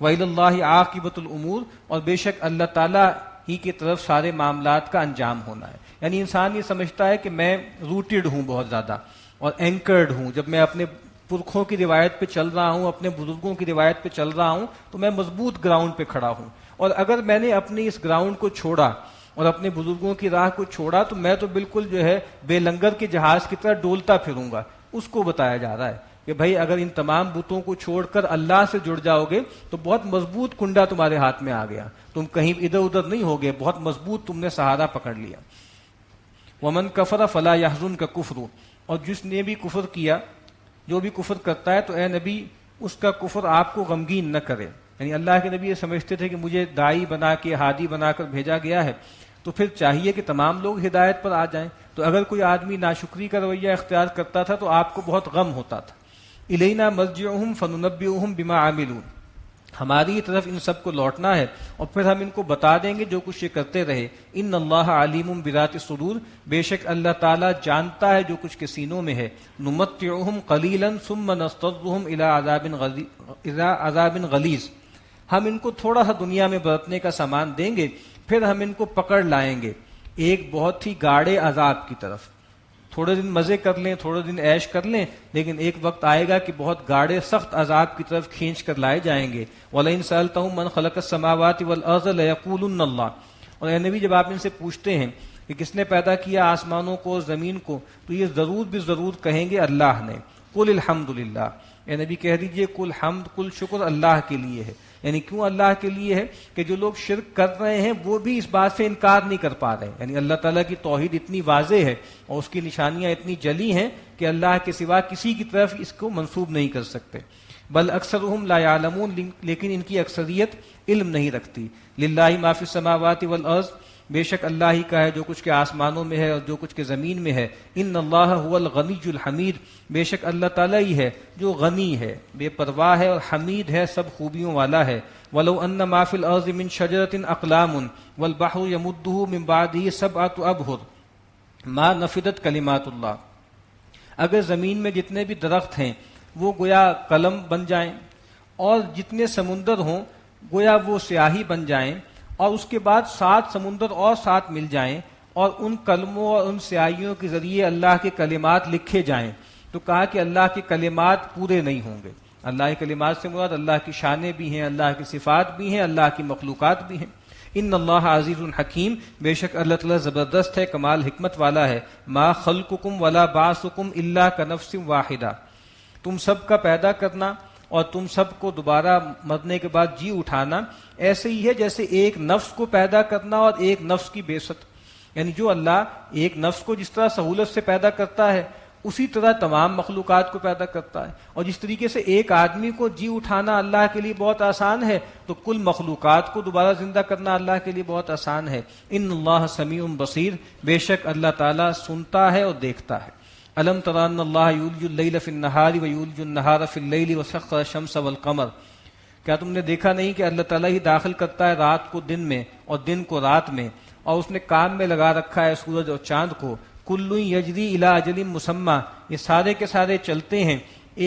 وَإِلَى اللَّهِ عَاقِبَةُ الْأُمُورِ، اور بے شک اللہ تعالیٰ ہی کی طرف سارے معاملات کا انجام ہونا ہے۔ یعنی انسان یہ سمجھتا ہے کہ میں روٹڈ ہوں بہت زیادہ اور اینکرڈ ہوں، جب میں اپنے پرکھوں کی روایت پہ چل رہا ہوں، اپنے بزرگوں کی روایت پہ چل رہا ہوں، تو میں مضبوط گراؤنڈ پہ کھڑا ہوں، اور اگر میں نے اپنی اس گراؤنڈ کو چھوڑا اور اپنے بزرگوں کی راہ کو چھوڑا تو میں تو بالکل جو ہے بے لنگر کے جہاز کی طرح ڈولتا پھروں گا۔ اس کو بتایا جا رہا ہے کہ بھائی اگر ان تمام بتوں کو چھوڑ کر اللہ سے جڑ جاؤ گے تو بہت مضبوط کنڈا تمہارے ہاتھ میں آ گیا، تم کہیں ادھر ادھر نہیں ہوگے، بہت مضبوط تم نے سہارا پکڑ لیا۔ ومن کفر فلا يحزنک کفر، اور جس نے بھی کفر کیا، جو بھی کفر کرتا ہے تو اے نبی اس کا کفر آپ کو غمگین نہ کرے۔ یعنی اللہ کے نبی یہ سمجھتے تھے کہ مجھے داعی بنا کے، ہادی بنا کر بھیجا گیا ہے، تو پھر چاہیے کہ تمام لوگ ہدایت پر آ جائیں۔ تو اگر کوئی آدمی ناشکری کا رویہ اختیار کرتا تھا تو آپ کو بہت غم ہوتا تھا۔ الینا مرجعہم فننبئہم بما عملوا، ہماری طرف ان سب کو لوٹنا ہے اور پھر ہم ان کو بتا دیں گے جو کچھ یہ کرتے رہے۔ ان اللہ علیم بذات الصدور، بے شک اللہ تعالیٰ جانتا ہے جو کچھ کے سینوں میں ہے۔ نمتعہم قلیلا ثم نضطرہم الی عذاب غلیظ، ہم ان کو تھوڑا سا دنیا میں برتنے کا سامان دیں گے، پھر ہم ان کو پکڑ لائیں گے ایک بہت ہی گاڑے عذاب کی طرف۔ تھوڑے دن مزے کر لیں، تھوڑے دن عیش کر لیں، لیکن ایک وقت آئے گا کہ بہت گاڑے سخت عذاب کی طرف کھینچ کر لائے جائیں گے. وَلَئِن سَأَلْتَهُم مَّن خَلَقَ السَّمَاوَاتِ وَالْأَرْضَ لَيَقُولُنَّ اللَّهُ. اور اے نبی جب آپ ان سے پوچھتے ہیں کہ کس نے پیدا کیا آسمانوں کو، زمین کو، تو یہ ضرور بھی ضرور کہیں گے اللہ نے. قُلِ الْحَمْدُ لِلَّهِ. اے نبی کہہ دیجئے کل حمد کل شکر اللہ کے لیے ہے. یعنی کیوں اللہ کے لیے ہے؟ کہ جو لوگ شرک کر رہے ہیں وہ بھی اس بات سے انکار نہیں کر پا رہے. یعنی اللہ تعالیٰ کی توحید اتنی واضح ہے اور اس کی نشانیاں اتنی جلی ہیں کہ اللہ کے سوا کسی کی طرف اس کو منسوب نہیں کر سکتے. بل اکثرهم لا يعلمون. لیکن ان کی اکثریت علم نہیں رکھتی. للہ ما فی السماوات والارض. بے شک اللہ ہی کا ہے جو کچھ کے آسمانوں میں ہے اور جو کچھ کے زمین میں ہے. ان اللہ هو الغنی الحمید. بے شک اللہ تعالیٰ ہی ہے جو غنی ہے، بے پرواہ ہے اور حمید ہے، سب خوبیوں والا ہے. ولو ان ما فی الارض من شجرۃ اقلام والبحر یمدہ من بعدہ سبعۃ ابحر ما نفدت کلمات اللہ. اگر زمین میں جتنے بھی درخت ہیں وہ گویا قلم بن جائیں اور جتنے سمندر ہوں گویا وہ سیاہی بن جائیں اور اس کے بعد 7 سمندر اور 7 مل جائیں اور ان قلموں اور ان سیاہیوں کے ذریعے اللہ کے کلمات لکھے جائیں، تو کہا کہ اللہ کے کلمات پورے نہیں ہوں گے. اللہ کے کلمات سے مراد اللہ کی شانیں بھی ہیں، اللہ کی صفات بھی ہیں، اللہ کی مخلوقات بھی ہیں. ان اللہ عزیز حکیم. بے شک اللہ تعالیٰ زبردست ہے، کمال حکمت والا ہے. ما خلقکم ولا بعثکم الا کنفس واحدہ. تم سب کا پیدا کرنا اور تم سب کو دوبارہ مرنے کے بعد جی اٹھانا ایسے ہی ہے جیسے ایک نفس کو پیدا کرنا اور ایک نفس کی بعثت. یعنی جو اللہ ایک نفس کو جس طرح سہولت سے پیدا کرتا ہے اسی طرح تمام مخلوقات کو پیدا کرتا ہے. اور جس طریقے سے ایک آدمی کو جی اٹھانا اللہ کے لیے بہت آسان ہے تو کل مخلوقات کو دوبارہ زندہ کرنا اللہ کے لیے بہت آسان ہے. ان اللہ سمیع بصیر. بے شک اللہ تعالیٰ سنتا ہے اور دیکھتا ہے. الم تر ان اللہ یولج اللیل فی النہار ویولج النہار فی اللیل وسخر الشمس والقمر. کیا تم نے دیکھا نہیں کہ اللہ تعالیٰ ہی داخل کرتا ہے رات کو دن میں اور دن کو رات میں، اور اس نے کام میں لگا رکھا ہے سورج اور چاند کو. کل یجری الی اجل مسمی. یہ سارے کے سارے چلتے ہیں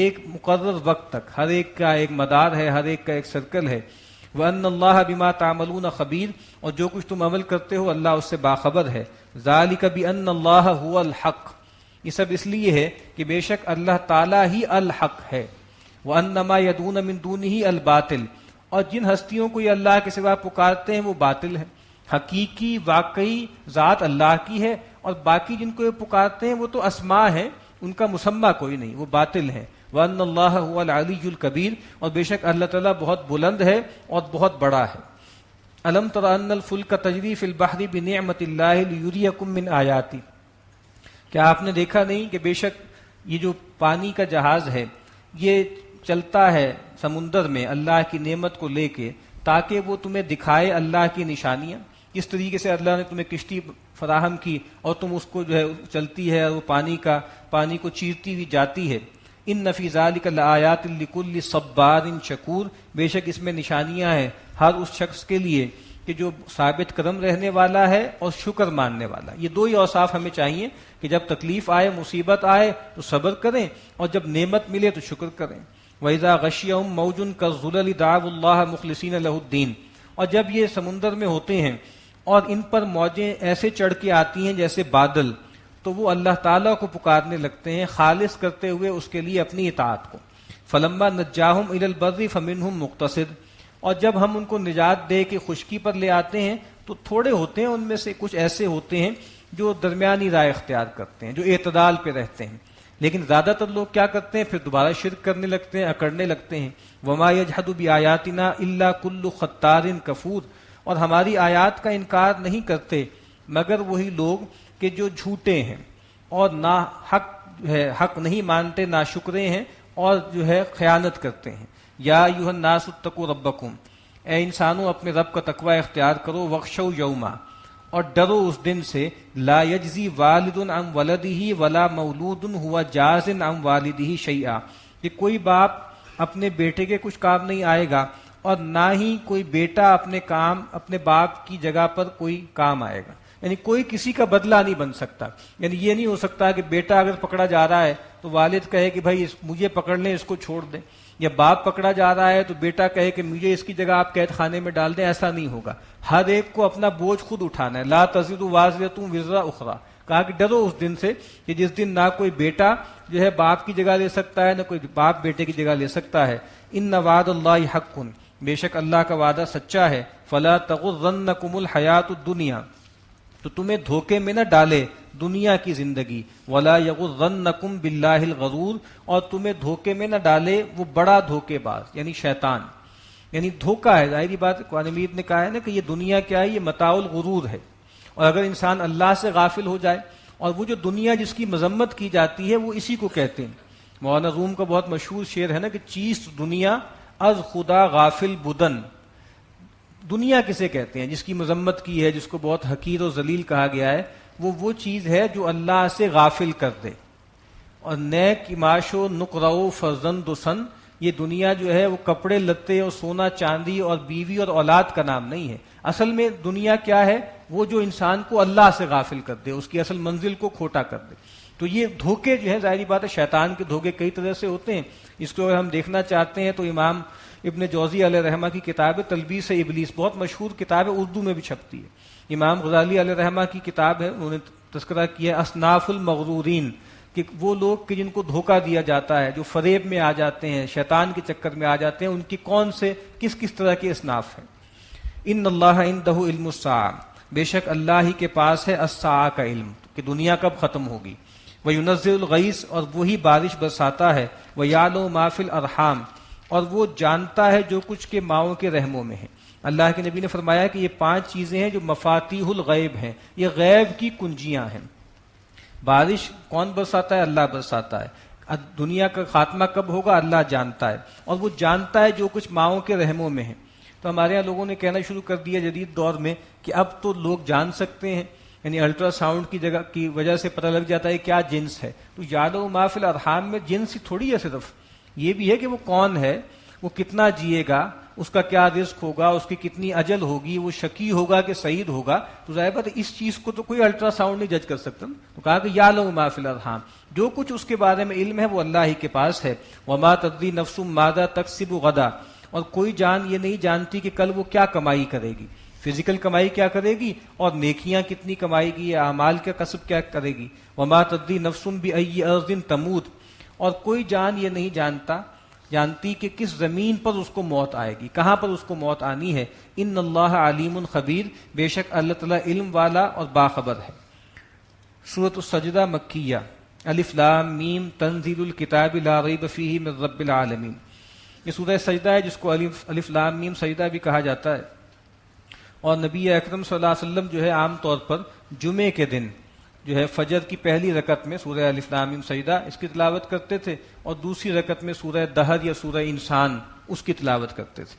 ایک مقرر وقت تک، ہر ایک کا ایک مدار ہے، ہر ایک کا ایک سرکل ہے. وَأَنَّ اللَّهَ بِمَا تَعْمَلُونَ خَبِيرٌ. اور جو کچھ تم عمل کرتے ہو اللہ اس سے باخبر ہے. ذَلِكَ بِأَنَّ اللَّهَ هُوَ الْحَقُّ. یہ سب اس لیے ہے کہ بے شک اللہ تعالیٰ ہی الحق ہے. وَأَنَّ مَا يَدْعُونَ مِن دُونِهِ الْبَاطِلُ. اور جن ہستیوں کو یہ اللہ کے سوا پکارتے ہیں وہ باطل ہے. حقیقی واقعی ذات اللہ کی ہے اور باقی جن کو یہ پکارتے ہیں وہ تو اسماء ہیں، ان کا مسمى کوئی نہیں، وہ باطل ہیں. وَأَنَّ اللَّهَ هُوَ الْعَلِيُّ الْكَبِيرُ. اور بے شک اللہ تعالیٰ بہت بلند ہے اور بہت بڑا ہے. أَلَمْ تَرَ أَنَّ الْفُلْكَ تَجْرِي فِي الْبَحْرِ بِنِعْمَةِ اللَّهِ لِيُرِيَكُم مِّنْ آيَاتِهِ. کیا آپ نے دیکھا نہیں کہ بے شک یہ جو پانی کا جہاز ہے یہ چلتا ہے سمندر میں اللہ کی نعمت کو لے کے تاکہ وہ تمہیں دکھائے اللہ کی نشانیاں. اس طریقے سے اللہ نے تمہیں کشتی فراہم کی اور تم اس کو جو ہے چلتی ہے اور وہ پانی کو چیرتی ہوئی جاتی ہے. ان فی ذلک لآیات لکل صبار شکور. بے شک اس میں نشانیاں ہیں ہر اس شخص کے لیے کہ جو ثابت قدم رہنے والا ہے اور شکر ماننے والا. یہ دو ہی اوصاف ہمیں چاہیے کہ جب تکلیف آئے، مصیبت آئے تو صبر کریں اور جب نعمت ملے تو شکر کریں. وَإِذَا غَشِيَهُم مَّوْجٌ كَالظُّلَلِ دَعَوُا اللَّهَ مُخْلِصِينَ لَهُ الدِّينَ. اور جب یہ سمندر میں ہوتے ہیں اور ان پر موجیں ایسے چڑھ کے آتی ہیں جیسے بادل، تو وہ اللہ تعالیٰ کو پکارنے لگتے ہیں خالص کرتے ہوئے اس کے لیے اپنی اطاعت کو. فَلَمَّا نَجَّاهُمْ إِلَى الْبَرِّ فَمِنْهُمْ مُقْتَصِدٌ. اور جب ہم ان کو نجات دے کے خشکی پر لے آتے ہیں تو تھوڑے ہوتے ہیں ان میں سے کچھ ایسے ہوتے ہیں جو درمیانی رائے اختیار کرتے ہیں، جو اعتدال پہ رہتے ہیں. لیکن زیادہ تر لوگ کیا کرتے ہیں؟ پھر دوبارہ شرک کرنے لگتے ہیں، اکڑنے لگتے ہیں. وَمَا يَجْحَدُ بِآيَاتِنَا إِلَّا كُلُّ خَتَّارٍ كَفُورٍ. اور ہماری آیات کا انکار نہیں کرتے مگر وہی لوگ کہ جو جھوٹے ہیں اور نہ حق نہیں مانتے، نہ شکرے ہیں اور جو ہے خیانت کرتے ہیں. یا ایھا الناس اتقوا ربکم. اے انسانوں اپنے رب کا تقوی اختیار کرو. واخشوا یوما. اور ڈرو اس دن سے لا یجزی والد عن ولدہ ولا مولود ہوا جاز عن والدہ شیئا. کہ کوئی باپ اپنے بیٹے کے کچھ کام نہیں آئے گا اور نہ ہی کوئی بیٹا اپنے باپ کی جگہ پر کوئی کام آئے گا. یعنی کوئی کسی کا بدلہ نہیں بن سکتا. یعنی یہ نہیں ہو سکتا کہ بیٹا اگر پکڑا جا رہا ہے تو والد کہے کہ بھائی مجھے پکڑ لیں، اس کو چھوڑ دیں، یا باپ پکڑا جا رہا ہے تو بیٹا کہے کہ مجھے اس کی جگہ آپ قید خانے میں ڈال دیں. ایسا نہیں ہوگا. ہر ایک کو اپنا بوجھ خود اٹھانا ہے. لا تزر وازرۃ وزر اخری. کہا کہ ڈرو اس دن سے کہ جس دن نہ کوئی بیٹا جو ہے باپ کی جگہ لے سکتا ہے، نہ کوئی باپ بیٹے کی جگہ لے سکتا ہے۔ ان وعد اللہ حق، بے شک اللہ کا وعدہ سچا ہے۔ فلا تغرنکم الحیات الدنیا، تو تمہیں دھوکے میں نہ ڈالے دنیا کی زندگی۔ ولا یغرنکم باللہ الغرور، اور تمہیں دھوکے میں نہ ڈالے وہ بڑا دھوکے باز یعنی شیطان۔ یعنی دھوکہ ہے، ظاہری بات قرآن مجید نے کہا ہے نا کہ یہ دنیا کیا ہے، یہ متاع الغرور ہے، اور اگر انسان اللہ سے غافل ہو جائے، اور وہ جو دنیا جس کی مذمت کی جاتی ہے وہ اسی کو کہتے ہیں۔ مولانا روم کا بہت مشہور شعر ہے نا کہ چیست دنیا از خدا غافل بدن، دنیا کسے کہتے ہیں جس کی مذمت کی ہے، جس کو بہت حقیر و ذلیل کہا گیا ہے، وہ چیز ہے جو اللہ سے غافل کر دے۔ اور نیک معاش و نقرو فرزند و سن، یہ دنیا جو ہے وہ کپڑے لتے اور سونا چاندی اور بیوی اور اولاد کا نام نہیں ہے۔ اصل میں دنیا کیا ہے، وہ جو انسان کو اللہ سے غافل کر دے، اس کی اصل منزل کو کھوٹا کر دے۔ تو یہ دھوکے جو ہے ظاہری بات ہے شیطان کے دھوکے کئی طرح سے ہوتے ہیں۔ اس کو اگر ہم دیکھنا چاہتے ہیں تو امام ابن جوزی علیہ رحمہ کی کتاب ہے تلبیس ابلیس، بہت مشہور کتاب ہے، اردو میں بھی چھپتی ہے۔ امام غزالی علیہ رحمہ کی کتاب ہے، انہوں نے تذکرہ کیا ہے اصناف المغرورین، کہ وہ لوگ کہ جن کو دھوکہ دیا جاتا ہے، جو فریب میں آ جاتے ہیں، شیطان کے چکر میں آ جاتے ہیں، ان کی کون سے کس طرح کے اصناف ہیں۔ ان اللہ عندہ علم الساعہ، بے شک اللہ ہی کے پاس ہے الساعہ کا علم کہ دنیا کب ختم ہوگی۔ وَيُنَزِّلُ الْغَيْثَ، اور وہی بارش برساتا ہے۔ وَيَعْلَمُ مَا فِي الْأَرْحَامِ، اور وہ جانتا ہے جو کچھ کے ماؤں کے رحموں میں ہے۔ اللہ کے نبی نے فرمایا کہ یہ 5 چیزیں ہیں جو مفاتیح الغیب ہیں، یہ غیب کی کنجیاں ہیں۔ بارش کون برساتا ہے؟ اللہ برساتا ہے۔ دنیا کا خاتمہ کب ہوگا؟ اللہ جانتا ہے، اور وہ جانتا ہے جو کچھ ماؤں کے رحموں میں ہے۔ تو ہمارے یہاں لوگوں نے کہنا شروع کر دیا جدید دور میں کہ اب تو لوگ جان سکتے ہیں، یعنی الٹرا ساؤنڈ کی جگہ کی وجہ سے پتہ لگ جاتا ہے کیا جنس ہے۔ تو یعلم ما فی الارحام میں جنس ہی تھوڑی ہے، صرف یہ بھی ہے کہ وہ کون ہے، وہ کتنا جیے گا، اس کا کیا رزق ہوگا، اس کی کتنی اجل ہوگی، وہ شقی ہوگا کہ سعید ہوگا۔ تو ظاہر بات ہے اس چیز کو تو کوئی الٹرا ساؤنڈ نہیں جج کر سکتا۔ تو کہا کہ یعلم ما فی الارحام، جو کچھ اس کے بارے میں علم ہے وہ اللہ ہی کے پاس ہے۔ وما تدری نفس ماذا تکسب غدا، اور کوئی جان یہ نہیں جانتی کہ کل وہ کیا کمائی کرے گی، فزیکل کمائی کیا کرے گی، اور نیکیاں کتنی کمائے گی، یا اعمال کا کسب کیا کرے گی۔ وما تدری نفس بأی ارض تموت، اور کوئی جان یہ نہیں جانتی کہ کس زمین پر اس کو موت آئے گی، کہاں پر اس کو موت آنی ہے۔ ان اللہ علیم خبیر، بے شک اللہ تعالیٰ علم والا اور باخبر ہے۔ سورۃ السجدہ مکیہ، الف لام میم تنزیل الکتاب لا ریب فیہ من رب العالمین۔ یہ سورہ سجدہ ہے جس کو الف لام میم سجدہ بھی کہا جاتا ہے، اور نبی اکرم صلی اللہ علیہ وسلم جو ہے عام طور پر جمعے کے دن جو ہے فجر کی پہلی رکعت میں سورہ الف لام میم سجدہ اس کی تلاوت کرتے تھے، اور دوسری رکعت میں سورہ دہر یا سورہ انسان اس کی تلاوت کرتے تھے۔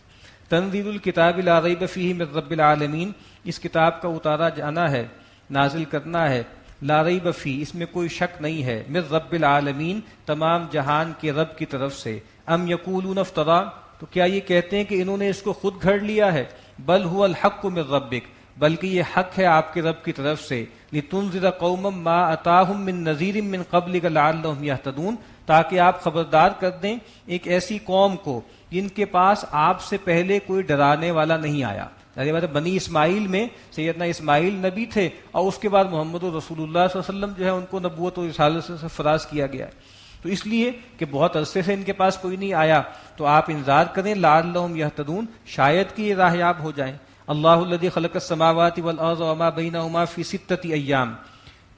تنزیل الکتاب لا ریب فیہ من رب العالمین، اس کتاب کا اتارا جانا ہے، نازل کرنا ہے، لا ریب فیہ، اس میں کوئی شک نہیں ہے، من رب العالمین، تمام جہان کے رب کی طرف سے۔ ام یقولون افترا، تو کیا یہ کہتے ہیں کہ انہوں نے اس کو خود گھڑ لیا ہے؟ بل هو الحق من ربک، بلکہ یہ حق ہے آپ کے رب کی طرف سے۔ لتنذر قوما ما اتاهم من نذیر من قبلک لعلهم یہتدون، تاکہ آپ خبردار کر دیں ایک ایسی قوم کو جن کے پاس آپ سے پہلے کوئی ڈرانے والا نہیں آیا۔ بنی اسماعیل میں سیدنا اسماعیل نبی تھے، اور اس کے بعد محمد رسول اللہ صلی اللہ علیہ وسلم جو ہے ان کو نبوت و رسالت سے فراز کیا گیا ہے۔ تو اس لیے کہ بہت عرصے سے ان کے پاس کوئی نہیں آیا، تو آپ انتظار کریں، لعلہم یہتدون، شاید کہ یہ راہیاب ہو جائیں۔ اللہ الذی خلق السماوات والارض وما بینہما فی 6 ایام،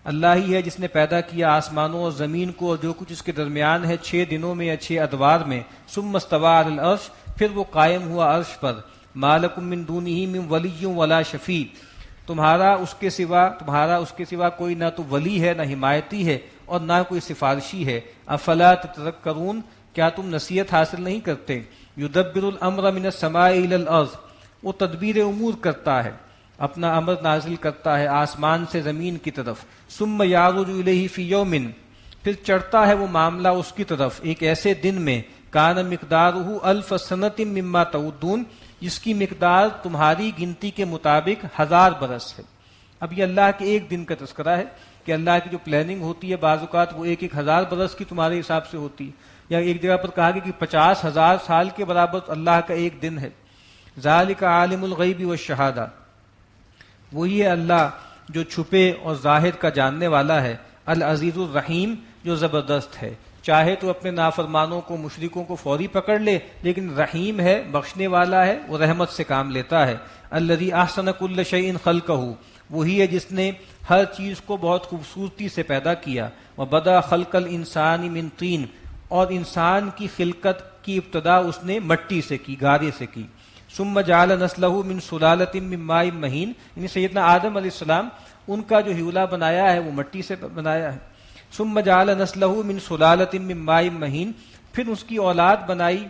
اللہ ہی ہے جس نے پیدا کیا آسمانوں اور زمین کو اور جو کچھ اس کے درمیان ہے 6 دنوں میں یا 6 ادوار میں۔ ثم استوى علی العرش، پھر وہ قائم ہوا عرش پر۔ ما لکم من دونہ من ولی ولا شفیع، تمہارا اس کے سوا کوئی نہ تو ولی ہے، نہ حمایتی ہے، اور نہ کوئی سفارشی ہے۔ افلا تتذکرون، کیا تم نصیحت حاصل نہیں کرتے؟ یدبر الامر من السماء الی الارض، وہ تدبیر امور کرتا ہے، اپنا امر نازل کرتا ہے آسمان سے زمین کی طرف۔ ثم یعرج الیہ فی یوم، پھر چڑھتا ہے وہ معاملہ اس کی طرف ایک ایسے دن میں، کان مقدارہ 1000 سنۃ مما تعدون، جس کی مقدار تمہاری گنتی کے مطابق 1000 برس ہے۔ اب یہ اللہ کے ایک دن کا تذکرہ ہے کہ اللہ کی جو پلاننگ ہوتی ہے بعض اوقات وہ 1000 برس کی تمہارے حساب سے ہوتی ہے، یا ایک جگہ پر کہا گیا کہ 50,000 سال کے برابر اللہ کا ایک دن ہے۔ ذالک عالم الغیب والشہادہ، وہی ہے اللہ جو چھپے اور ظاہر کا جاننے والا ہے، العزیز الرحیم جو زبردست ہے، چاہے تو اپنے نافرمانوں کو مشرکوں کو فوری پکڑ لے، لیکن رحیم ہے، بخشنے والا ہے، وہ رحمت سے کام لیتا ہے۔ الذی احسن کل شیء خلقہ، وہی ہے جس نے ہر چیز کو بہت خوبصورتی سے پیدا کیا۔ وبدأ خلق الانسان من طین، اور انسان کی خلقت کی ابتدا اس نے مٹی سے کی، گارے سے کی۔ ثم جعل نسلہ من سلالۃ من ماء مہین، یعنی سیدنا آدم علیہ السلام ان کا جو ہیولہ بنایا ہے وہ مٹی سے بنایا ہے۔ ثم جعل نسلہ من سلالۃ من ماء مہین، پھر اس کی اولاد بنائی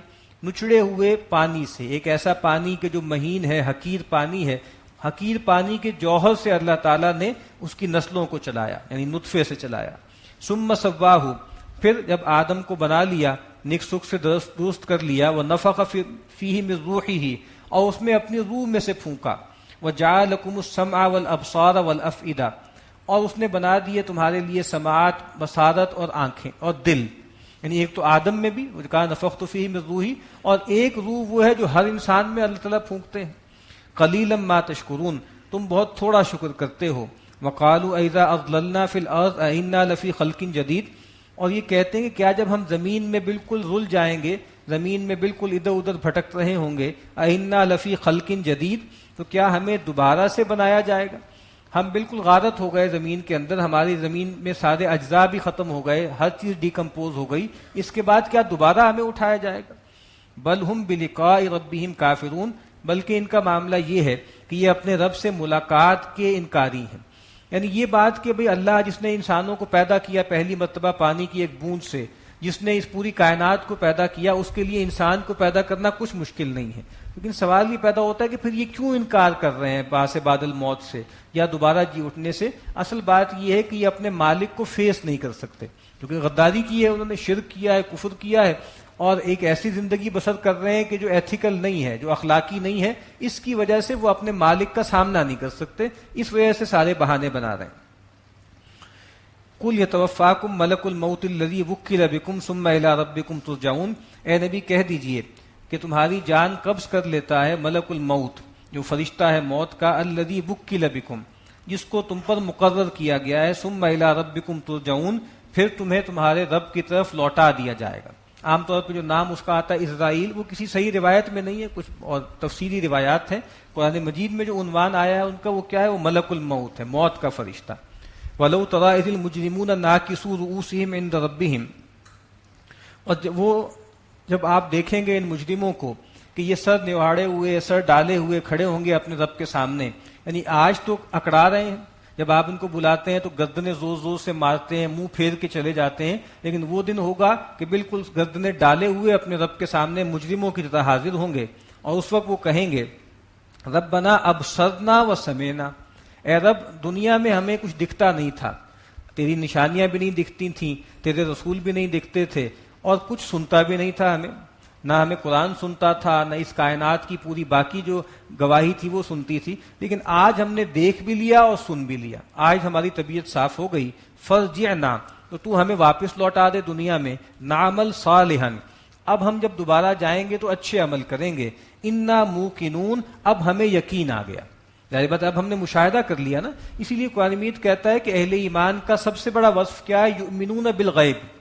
نچڑے ہوئے پانی سے، ایک ایسا پانی کہ جو مہین ہے، حقیر پانی ہے، حقیر پانی کے جوہر سے اللہ تعالیٰ نے اس کی نسلوں کو چلایا، یعنی نطفے سے چلایا۔ ثم سواہ، پھر جب آدم کو بنا لیا، نک سک سے درست کر لیا، ونفخ فیہ من روحہ، اور اس میں اپنی روح میں سے پھونکا، وجعل لکم السمع والابصار والافئدہ، اور اس نے بنا دیے تمہارے لیے سماعت، بصارت اور آنکھیں اور دل، یعنی ایک تو آدم میں بھی کہا نفخت فیہ من روحی، اور ایک روح وہ ہے جو ہر انسان میں اللہ تعالیٰ پھونکتے ہیں۔ قلیلا ما تشکرون، تم بہت تھوڑا شکر کرتے ہو۔ وقالوا اذا اضللنا فی الارض ائنا لفی خلق جدید، اور یہ کہتے ہیں کہ کیا جب ہم زمین میں بالکل رل جائیں گے، زمین میں بالکل ادھر ادھر بھٹک رہے ہوں گے، ائنا لفی خلق جدید، تو کیا ہمیں دوبارہ سے بنایا جائے گا؟ ہم بالکل غارت ہو گئے زمین کے اندر، ہماری زمین میں سارے اجزاء بھی ختم ہو گئے، ہر چیز ڈیکمپوز ہو گئی، اس کے بعد کیا دوبارہ ہمیں اٹھایا جائے گا؟ بل ہم بلقاء ربہم کافرون، بلکہ ان کا معاملہ یہ ہے کہ یہ اپنے رب سے ملاقات کے انکاری ہیں۔ یعنی یہ بات کہ بھئی اللہ جس نے انسانوں کو پیدا کیا پہلی مرتبہ پانی کی ایک بوند سے، جس نے اس پوری کائنات کو پیدا کیا، اس کے لیے انسان کو پیدا کرنا کچھ مشکل نہیں ہے، لیکن سوال یہ پیدا ہوتا ہے کہ پھر یہ کیوں انکار کر رہے ہیں باعث بعد الموت سے یا دوبارہ جی اٹھنے سے؟ اصل بات یہ ہے کہ یہ اپنے مالک کو فیس نہیں کر سکتے، کیونکہ غداری کی ہے، انہوں نے شرک کیا ہے، کفر کیا ہے، اور ایک ایسی زندگی بسر کر رہے ہیں کہ جو ایتھیکل نہیں ہے، جو اخلاقی نہیں ہے، اس کی وجہ سے وہ اپنے مالک کا سامنا نہیں کر سکتے، اس وجہ سے سارے بہانے بنا رہے ہیں۔ قُلْ يَتَوَفَّاكُمْ مَلَكُ الْمَوْتِ الَّذِي وُكِّلَ بِكُمْ ثُمَّ إِلَىٰ رَبِّكُمْ تُرْجَعُونَ، اے نبی کہہ دیجئے کہ تمہاری جان قبض کر لیتا ہے ملک الموت، جو فرشتہ ہے موت کا، الَّذِي وُكِّلَ بِكُمْ، جس کو تم پر مقرر کیا گیا ہے، ثُمَّ إِلَىٰ رَبِّكُمْ تُرْجَعُونَ، پھر تمہیں تمہارے رب کی طرف لوٹا دیا جائے گا۔ عام طور پہ جو نام اس کا آتا ہے اسرائیل، وہ کسی صحیح روایت میں نہیں ہے، کچھ اور تفصیلی روایات ہیں۔ قرآن مجید میں جو عنوان آیا ہے ان کا وہ کیا ہے؟ وہ ملک الموت ہے، موت کا فرشتہ۔ وَلَوْ تَرَىٰ إِذِ الْمُجْرِمُونَ نَاكِسُو رُءُوسِهِمْ عِندَ رَبِّهِمْ، اور جب آپ دیکھیں گے ان مجرموں کو کہ یہ سر نواڑے ہوئے، سر ڈالے ہوئے کھڑے ہوں گے اپنے رب کے سامنے، یعنی آج تو اکڑا رہے ہیں، جب آپ ان کو بلاتے ہیں تو گردنیں زور زور سے مارتے ہیں، منہ پھیر کے چلے جاتے ہیں، لیکن وہ دن ہوگا کہ بالکل گردنیں ڈالے ہوئے اپنے رب کے سامنے مجرموں کی طرح حاضر ہوں گے، اور اس وقت وہ کہیں گے ربنا ابصرنا وسمعنا، اے رب دنیا میں ہمیں کچھ دکھتا نہیں تھا، تیری نشانیاں بھی نہیں دکھتی تھیں، تیرے رسول بھی نہیں دکھتے تھے، اور کچھ سنتا بھی نہیں تھا ہمیں، نہ ہمیں قرآن سنتا تھا، نہ اس کائنات کی پوری باقی جو گواہی تھی وہ سنتی تھی، لیکن آج ہم نے دیکھ بھی لیا اور سن بھی لیا، آج ہماری طبیعت صاف ہو گئی، فرجعنا، تو ہمیں واپس لوٹا دے دنیا میں، نعمل صالحا، اب ہم جب دوبارہ جائیں گے تو اچھے عمل کریں گے، انا موقنون، اب ہمیں یقین آ گیا، ظاہر بات اب ہم نے مشاہدہ کر لیا نا، اسی لیے قرآن مجید کہتا ہے کہ اہل ایمان کا سب سے بڑا وصف کیا ہے؟ یؤمنون بالغیب،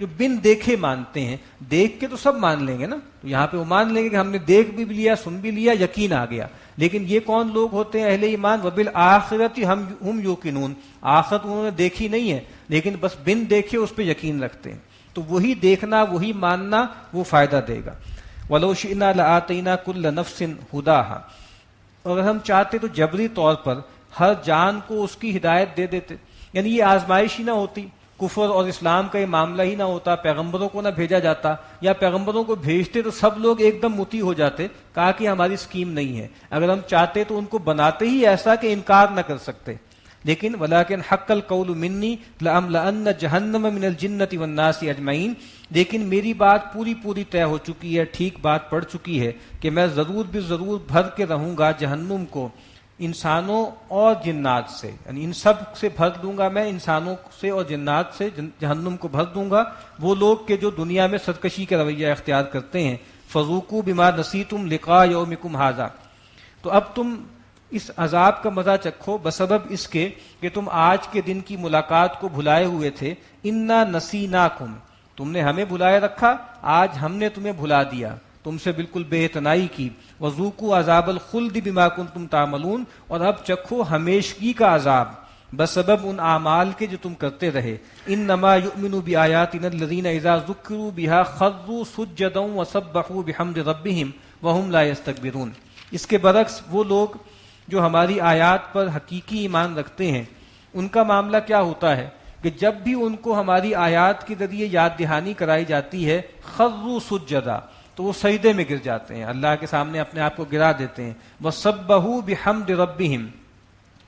جو بن دیکھے مانتے ہیں، دیکھ کے تو سب مان لیں گے نا، تو یہاں پہ وہ مان لیں گے کہ ہم نے دیکھ بھی لیا، سن بھی لیا، یقین آ گیا، لیکن یہ کون لوگ ہوتے ہیں اہل ایمان؟ وبالآخرۃ ہم یوقنون، آخرت انہوں نے دیکھی نہیں ہے لیکن بس بن دیکھے اس پہ یقین رکھتے ہیں، تو وہی دیکھنا، وہی ماننا وہ فائدہ دے گا۔ وَلَوْ شِئْنَا لَآتَيْنَا كُلَّ نَفْسٍ هُدَاهَا، اگر ہم چاہتے تو جبری طور پر ہر جان کو اس کی ہدایت دے دیتے، یعنی یہ آزمائش ہی نہ ہوتی، کفر اور اسلام کا یہ معاملہ ہی نہ ہوتا، پیغمبروں کو نہ بھیجا جاتا، یا پیغمبروں کو بھیجتے تو سب لوگ ایک دم مطیع ہو جاتے، کہا کہ ہماری اسکیم نہیں ہے، اگر ہم چاہتے تو ان کو بناتے ہی ایسا کہ انکار نہ کر سکتے، لیکن ولیکن حق القول منی لأملأن جہنم من الجنۃ والناس اجمعین، لیکن میری بات پوری طے ہو چکی ہے، ٹھیک بات پڑ چکی ہے کہ میں ضرور بھی ضرور بھر کے رہوں گا جہنم کو انسانوں اور جنات سے، یعنی ان سب سے بھر دوں گا میں، انسانوں سے اور جنات سے جہنم کو بھر دوں گا، وہ لوگ کہ جو دنیا میں سرکشی کا رویہ اختیار کرتے ہیں، فذوقوا بما نسیتم لقاء یومکم ھذا، تو اب تم اس عذاب کا مزہ چکھو بسبب اس کے کہ تم آج کے دن کی ملاقات کو بھلائے ہوئے تھے. انا نسیناکم، تم نے ہمیں بھلائے رکھا، آج ہم نے تمہیں بھلا دیا، تم سے بالکل بے اعتنائی کی. وذوقوا عذاب الخلد بما کنتم تعملون، اور اب چکھو ہمیشگی کا عذاب بسبب ان اعمال کے جو تم کرتے رہے. انما یؤمن بآیاتنا الذین اذا ذکروا بها خروا سجدا وسبحوا بحمد ربهم وهم لا یستکبرون. اس کے برعکس وہ لوگ جو ہماری آیات پر حقیقی ایمان رکھتے ہیں، ان کا معاملہ کیا ہوتا ہے کہ جب بھی ان کو ہماری آیات کے ذریعے یاد دہانی کرائی جاتی ہے، خروا سجدا، تو وہ سجدے میں گر جاتے ہیں، اللہ کے سامنے اپنے آپ کو گرا دیتے ہیں. وسبحوا بحمد ربهم،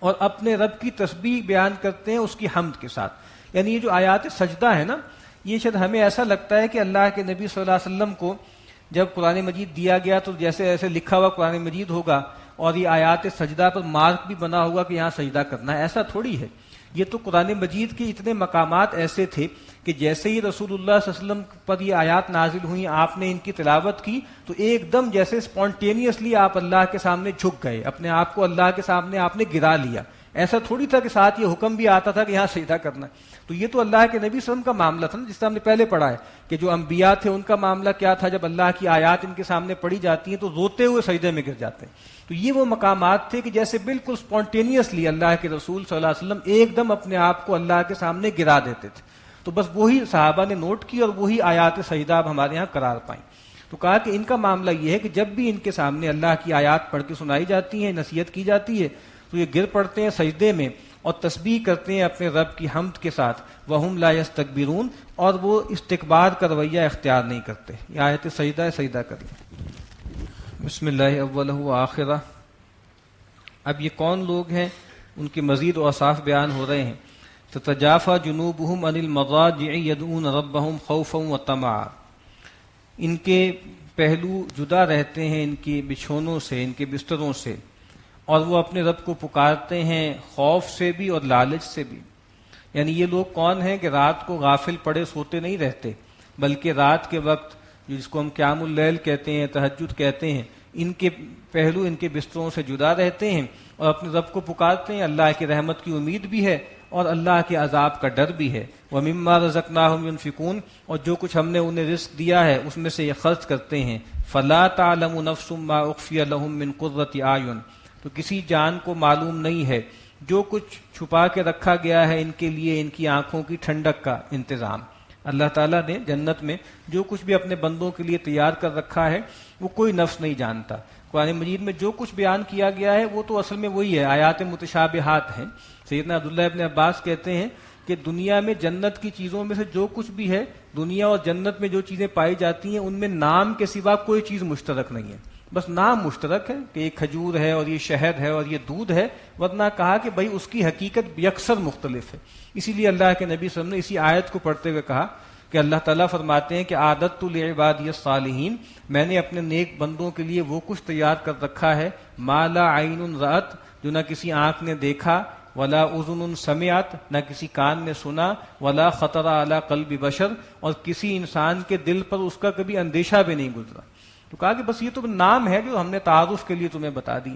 اور اپنے رب کی تسبیح بیان کرتے ہیں اس کی حمد کے ساتھ. یعنی یہ جو آیات سجدہ ہے نا، یہ شاید ہمیں ایسا لگتا ہے کہ اللہ کے نبی صلی اللہ علیہ وسلم کو جب قرآن مجید دیا گیا تو جیسے ایسے لکھا ہوا قرآن مجید ہوگا اور یہ آیات سجدہ پر مارک بھی بنا ہوگا کہ یہاں سجدہ کرنا ہے. ایسا تھوڑی ہے. یہ تو قرآن مجید کے اتنے مقامات ایسے تھے کہ جیسے ہی رسول اللہ صلی اللہ علیہ وسلم پر یہ آیات نازل ہوئیں، آپ نے ان کی تلاوت کی تو ایک دم جیسے اسپونٹینیسلی آپ اللہ کے سامنے جھک گئے، اپنے آپ کو اللہ کے سامنے آپ نے گرا لیا. ایسا تھوڑی تھا کہ ساتھ یہ حکم بھی آتا تھا کہ یہاں سجدہ کرنا ہے. تو یہ تو اللہ کے نبی صلی اللہ علیہ وسلم کا معاملہ تھا نا، جس طرح ہم نے پہلے پڑھا ہے کہ جو انبیاء تھے ان کا معاملہ کیا تھا، جب اللہ کی آیات ان کے سامنے پڑھی جاتی ہیں تو روتے ہوئے سجدے میں گر جاتے ہیں. تو یہ وہ مقامات تھے کہ جیسے بالکل اسپونٹینیسلی اللہ کے رسول صلی اللہ علیہ وسلم ایک دم اپنے آپ کو اللہ کے سامنے گرا دیتے تھے. تو بس وہی صحابہ نے نوٹ کی اور وہی آیات سجدہ اب ہمارے ہاں قرار پائیں. تو کہا کہ ان کا معاملہ یہ ہے کہ جب بھی ان کے سامنے اللہ کی آیات پڑھ کے سنائی جاتی ہیں، نصیحت کی جاتی ہے، تو یہ گر پڑتے ہیں سجدے میں اور تسبیح کرتے ہیں اپنے رب کی حمد کے ساتھ. وَهُمْ لَا يَسْتَكْبِرُونَ، اور وہ استکبار کا رویہ اختیار نہیں کرتے. یہ آیت سجدہ ہے، سجدہ کریں. بسم اللہ اولہ و آخرہ. اب یہ کون لوگ ہیں، ان کے مزید اوصاف بیان ہو رہے ہیں. تتجافى جنوبهم عن المضاجع يدعون ربهم خوفا وطمعا. ان کے پہلو جدا رہتے ہیں ان کی بچھونوں سے، ان کے بستروں سے، اور وہ اپنے رب کو پکارتے ہیں خوف سے بھی اور لالچ سے بھی. یعنی یہ لوگ کون ہیں کہ رات کو غافل پڑے سوتے نہیں رہتے، بلکہ رات کے وقت جس کو ہم قیام اللیل کہتے ہیں، تہجد کہتے ہیں، ان کے پہلو ان کے بستروں سے جدا رہتے ہیں اور اپنے رب کو پکارتے ہیں. اللہ کی رحمت کی امید بھی ہے اور اللہ کے عذاب کا ڈر بھی ہے. وَمِمَّا رَزَقْنَاهُمْ يُنْفِقُونَ، اور جو کچھ ہم نے انہیں رزق دیا ہے اس میں سے یہ خرچ کرتے ہیں. فَلَا تَعْلَمُ نَفْسٌ مَّا أُخْفِيَ لَهُم مِّن قُرَّةِ أَعْيُنٍ، تو کسی جان کو معلوم نہیں ہے جو کچھ چھپا کے رکھا گیا ہے ان کے لیے ان کی آنکھوں کی ٹھنڈک کا انتظام. اللہ تعالیٰ نے جنت میں جو کچھ بھی اپنے بندوں کے لیے تیار کر رکھا ہے وہ کوئی نفس نہیں جانتا. قرآن مجید میں جو کچھ بیان کیا گیا ہے وہ تو اصل میں وہی ہے، آیات متشابہات ہیں. سیدنا عبداللہ ابن عباس کہتے ہیں کہ دنیا میں جنت کی چیزوں میں سے جو کچھ بھی ہے، دنیا اور جنت میں جو چیزیں پائی جاتی ہیں ان میں نام کے سوا کوئی چیز مشترک نہیں ہے. بس نام مشترک ہے کہ یہ کھجور ہے اور یہ شہد ہے اور یہ دودھ ہے، ورنہ کہا کہ بھائی اس کی حقیقت یکسر مختلف ہے. اسی لیے اللہ کے نبی صلی اللہ علیہ وسلم نے اسی آیت کو پڑھتے ہوئے کہا کہ اللہ تعالیٰ فرماتے ہیں کہ عادت لعبادی الصالحین، میں نے اپنے نیک بندوں کے لیے وہ کچھ تیار کر رکھا ہے، ما لا عین رأت، جو نہ کسی آنکھ نے دیکھا، ولا اذن سمعت، نہ کسی کان نے سنا، ولا خطر علی قلب بشر، اور کسی انسان کے دل پر اس کا کبھی اندیشہ بھی نہیں گزرا. تو کہا کہ بس یہ تو نام ہے جو ہم نے تعارف کے لیے تمہیں بتا دی.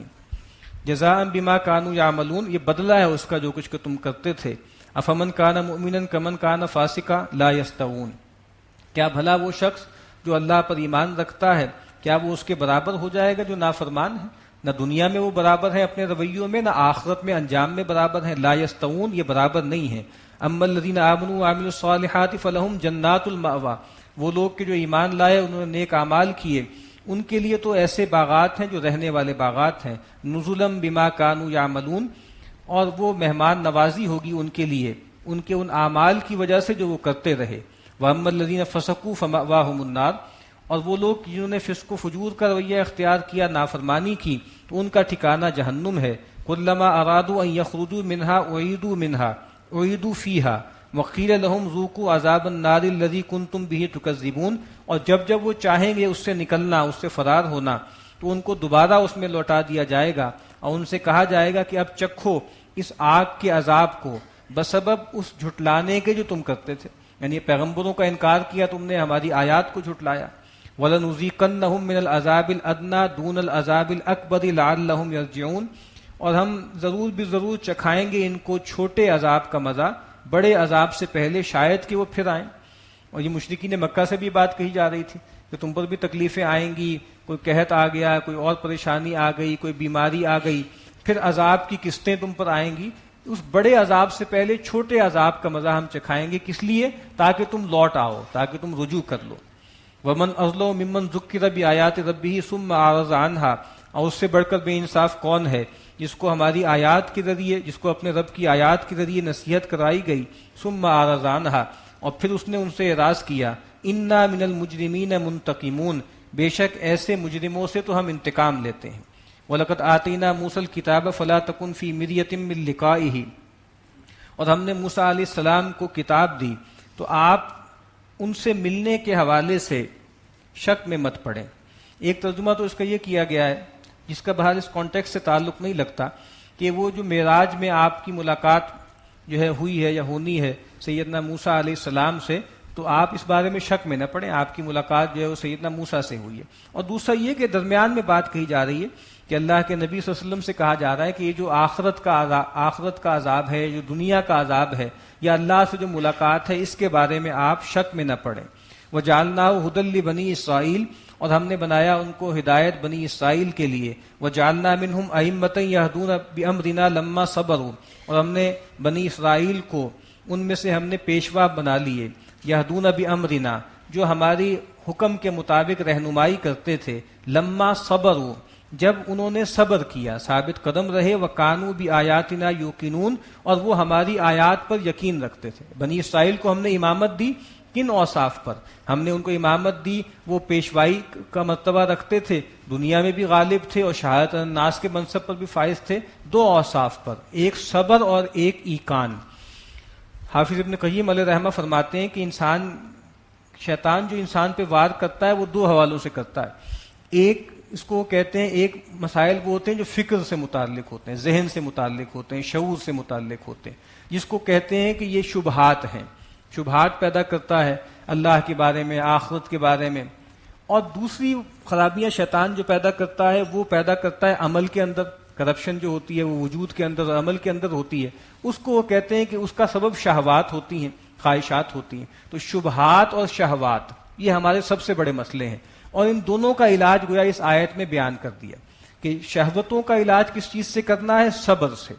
جزاء بما کانوا یعملون، یہ بدلہ ہے اس کا جو کچھ کہ تم کرتے تھے. افمن کان مؤمنا کمن کان فاسقا لا یستوون، کیا بھلا وہ شخص جو اللہ پر ایمان رکھتا ہے کیا وہ اس کے برابر ہو جائے گا جو نافرمان ہے؟ نہ دنیا میں وہ برابر ہے اپنے رویوں میں، نہ آخرت میں انجام میں برابر ہیں. لا یستوون، یہ برابر نہیں ہیں. اما الذین آمنوا وعملوا الصالحات فلہم جنات المأوی، وہ لوگ کہ جو ایمان لائے انہوں نے نیک اعمال کیے ان کے لیے تو ایسے باغات ہیں جو رہنے والے باغات ہیں. نزلا بما کانوا یعملون، اور وہ مہمان نوازی ہوگی ان کے لیے ان کے ان اعمال کی وجہ سے جو وہ کرتے رہے. وَأَمَّا الَّذِينَ فَسَقُوا فَمَأْوَاهُمُ النَّارُ، اور وہ لوگ جنہوں نے فسق و فجور کا رویہ اختیار کیا، نافرمانی کی، تو ان کا ٹھکانہ جہنم ہے. كُلَّمَا أَرَادُوا أَن يَخْرُجُوا مِنْهَا أُعِيدُوا فِيهَا وَقِيلَ لَهُمْ ذُوقُوا عَذَابَ النَّارِ الَّذِي كُنتُمْ بِهِ تُكَذِّبُونَ، اور جب وہ چاہیں گے اس سے نکلنا، اس سے فرار ہونا، تو ان کو دوبارہ اس میں لوٹا دیا جائے گا اور ان سے کہا جائے گا کہ اب چکھو اس آگ کے عذاب کو بسبب اس جھٹلانے کے جو تم کرتے تھے. یعنی پیغمبروں کا انکار کیا تم نے، ہماری آیات کو جھٹلایا. وَلَنُذِيقَنَّهُم مِّنَ الْعَذَابِ الْأَدْنَىٰ دُونَ الْعَذَابِ الْأَكْبَرِ لَعَلَّهُمْ يَرْجِعُونَ، اور ہم ضرور بھی ضرور چکھائیں گے ان کو چھوٹے عذاب کا مزہ بڑے عذاب سے پہلے، شاید کہ وہ پھر آئیں۔ اور یہ مشرکین مکہ سے بھی بات کہی جا رہی تھی کہ تم پر بھی تکلیفیں آئیں گی، کوئی قحط آ گیا، کوئی اور پریشانی آ گئی، کوئی بیماری آ گئی، پھر عذاب کی قسطیں تم پر آئیں گی، اس بڑے عذاب سے پہلے چھوٹے عذاب کا مزہ ہم چکھائیں گے۔ کس لیے؟ تاکہ تم لوٹ آؤ، تاکہ تم رجوع کر لو۔ ومن اظلم ممن ذکر بآیات ربہ ثم اعرض عنہا، اور اس سے بڑھ کر بے انصاف کون ہے جس کو ہماری آیات کے ذریعے، جس کو اپنے رب کی آیات کے ذریعے نصیحت کرائی گئی، ثم اعرض عنہا، اور پھر اس نے ان سے اعراض کیا۔ انا من المجرمین منتقمون، بے شک ایسے مجرموں سے تو ہم انتقام لیتے ہیں۔ وَلَقَدْ آتَيْنَا مُوسَى الْكِتَابَ فَلَا تَكُنْ فِي مِرْيَةٍ مِّن لِقَائِهِ، اور ہم نے موسیٰ علیہ السلام کو کتاب دی تو آپ ان سے ملنے کے حوالے سے شک میں مت پڑیں۔ ایک ترجمہ تو اس کا یہ کیا گیا ہے، جس کا بہرحال اس کانٹیکسٹ سے تعلق نہیں لگتا، کہ وہ جو معراج میں آپ کی ملاقات جو ہے ہوئی ہے یا ہونی ہے سیدنا موسیٰ علیہ السلام سے، تو آپ اس بارے میں شک میں نہ پڑیں، آپ کی ملاقات جو ہے وہ سیدنا موسیٰ سے ہوئی ہے۔ اور دوسرا یہ کہ درمیان میں بات کہی جا رہی ہے کہ اللہ کے نبی صلی اللہ علیہ وسلم سے کہا جا رہا ہے کہ یہ جو آخرت کا عذاب ہے، جو دنیا کا عذاب ہے، یا اللہ سے جو ملاقات ہے، اس کے بارے میں آپ شک میں نہ پڑیں۔ وَجَعَلْنَاهُ هُدًى لِبَنِي إِسرائیل، اور ہم نے بنایا ان کو ہدایت بنی اسرائیل کے لیے۔ وَجَعَلْنَا مِنْهُمْ أَئِمَّةً يَهْدُونَ بِأَمْرِنَا لَمَّا صَبَرُوا، اور ہم نے بنی اسرائیل کو ان میں سے ہم نے پیشوا بنا لیے، یہدون بِأَمْرِنَا، جو ہماری حکم کے مطابق رہنمائی کرتے تھے، لما صبروا، جب انہوں نے صبر کیا، ثابت قدم رہے، وَكَانُوا بِآيَاتِنَا يُوقِنُونَ، اور وہ ہماری آیات پر یقین رکھتے تھے۔ بنی اسرائیل کو ہم نے امامت دی، کن اوصاف پر ہم نے ان کو امامت دی؟ وہ پیشوائی کا مرتبہ رکھتے تھے، دنیا میں بھی غالب تھے، اور شہادت الناس کے منصب پر بھی فائز تھے۔ دو اوصاف پر، ایک صبر اور ایک ایقان۔ حافظ ابن قیم علیہ رحمہ فرماتے ہیں کہ شیطان جو انسان پہ وار کرتا ہے وہ دو حوالوں سے کرتا ہے۔ ایک اس کو کہتے ہیں، ایک مسائل وہ ہوتے ہیں جو فکر سے متعلق ہوتے ہیں، ذہن سے متعلق ہوتے ہیں، شعور سے متعلق ہوتے ہیں، جس کو کہتے ہیں کہ یہ شبہات ہیں، شبہات پیدا کرتا ہے اللہ کے بارے میں، آخرت کے بارے میں۔ اور دوسری خرابیاں شیطان جو پیدا کرتا ہے وہ پیدا کرتا ہے عمل کے اندر، کرپشن جو ہوتی ہے وہ وجود کے اندر اور عمل کے اندر ہوتی ہے، اس کو وہ کہتے ہیں کہ اس کا سبب شہوات ہوتی ہیں، خواہشات ہوتی ہیں۔ تو شبہات اور شہوات یہ ہمارے سب سے بڑے مسئلے ہیں، اور ان دونوں کا علاج گویا اس آیت میں بیان کر دیا کہ شہوتوں کا علاج کس چیز سے کرنا ہے؟ صبر سے،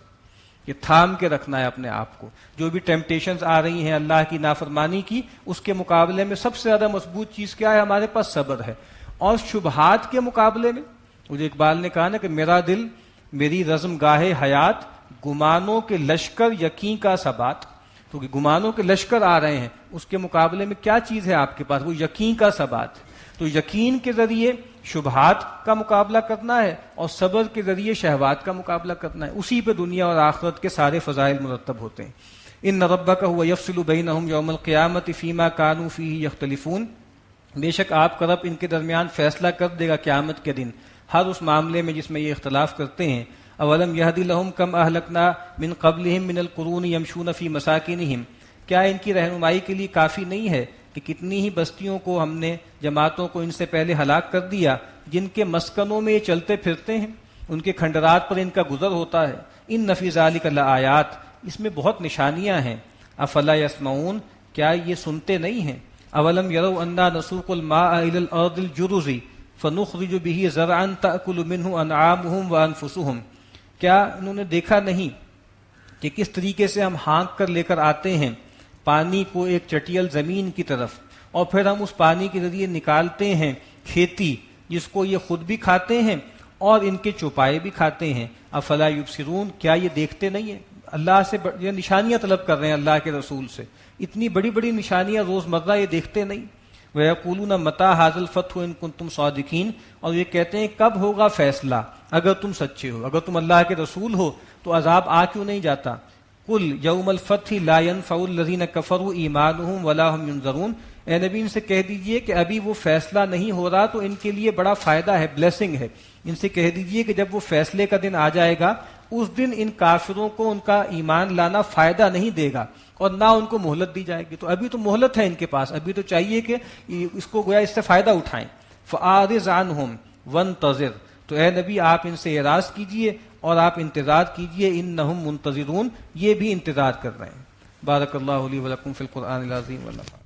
یہ تھام کے رکھنا ہے اپنے آپ کو۔ جو بھی ٹیمپٹیشنز آ رہی ہیں اللہ کی نافرمانی کی، اس کے مقابلے میں سب سے زیادہ مضبوط چیز کیا ہے؟ ہمارے پاس صبر ہے۔ اور شبہات کے مقابلے میں مجھے اقبال نے کہا نا کہ میرا دل میری رزم گاہ حیات، گمانوں کے لشکر یقین کا ثبات، تو گمانوں کے لشکر آ رہے ہیں، اس کے مقابلے میں کیا چیز ہے آپ کے پاس؟ وہ یقین کا ثبات۔ تو یقین کے ذریعے شبہات کا مقابلہ کرنا ہے، اور صبر کے ذریعے شہوات کا مقابلہ کرنا ہے۔ اسی پہ دنیا اور آخرت کے سارے فضائل مرتب ہوتے ہیں۔ ان ربک هو یفصل بینہم یوم القیامۃ فیما کانوا فیہ یختلفون، بے شک آپ کا رب ان کے درمیان فیصلہ کر دے گا قیامت کے دن ہر اس معاملے میں جس میں یہ اختلاف کرتے ہیں۔ اولم یہدی لہم کم اہلکنا من قبلہم من القرون یمشون فی مساکنہم، کیا ان کی رہنمائی کے لیے کافی نہیں ہے کہ کتنی ہی بستیوں کو ہم نے، جماعتوں کو ان سے پہلے ہلاک کر دیا، جن کے مسکنوں میں یہ چلتے پھرتے ہیں، ان کے کھنڈرات پر ان کا گزر ہوتا ہے۔ ان فی ذالک لآیات، اس میں بہت نشانیاں ہیں۔ افلا یسمعون، کیا یہ سنتے نہیں ہیں؟ اولم یروا انا نسوق الماء الی الارض الجرز فنخرج به زرعا تأکل منه انعامهم وانفسهم، کیا انہوں نے دیکھا نہیں کہ کس طریقے سے ہم ہانک کر لے کر آتے ہیں پانی کو ایک چٹیل زمین کی طرف، اور پھر ہم اس پانی کے ذریعے نکالتے ہیں کھیتی جس کو یہ خود بھی کھاتے ہیں اور ان کے چوپائے بھی کھاتے ہیں۔ افلا یبصرون، کیا یہ دیکھتے نہیں ہیں؟ اللہ سے یہ نشانیاں طلب کر رہے ہیں اللہ کے رسول سے، اتنی بڑی بڑی نشانیاں روزمرہ، یہ دیکھتے نہیں۔ وَيَقُولُونَ مَتَىٰ هَٰذَا الْفَتْحُ إِن كُنتُمْ صَادِقِينَ، اور یہ کہتے ہیں کب ہوگا فیصلہ اگر تم سچے ہو، اگر تم اللہ کے رسول ہو تو عذاب آ کیوں نہیں جاتا؟ قُلْ يَوْمَ الْفَتْحِ لَا يَنْفَعُ الَّذِينَ كَفَرُوا إِيمَانُهُمْ وَلَا هُمْ يُنذَرُونَ، اے نبی ان سے کہہ دیجئے کہ ابھی وہ فیصلہ نہیں ہو رہا تو ان کے لیے بڑا فائدہ ہے، بلیسنگ ہے۔ ان سے کہہ دیجئے کہ جب وہ فیصلے کا دن آ جائے گا، اس دن ان کافروں کو ان کا ایمان لانا فائدہ نہیں دے گا، اور نہ ان کو مہلت دی جائے گی۔ تو ابھی تو مہلت ہے ان کے پاس، ابھی تو چاہیے کہ اس کو گویا اس سے فائدہ اٹھائیں۔ فَأَعْرِضْ عَنْهُمْ وَانتَظِرْ، تو اے نبی آپ ان سے اعراض کیجئے اور آپ انتظار کیجئے، انہم منتظرون، یہ بھی انتظار کر رہے ہیں۔ بارک اللہ لی ولکم فی القرآن العظیم والنفع۔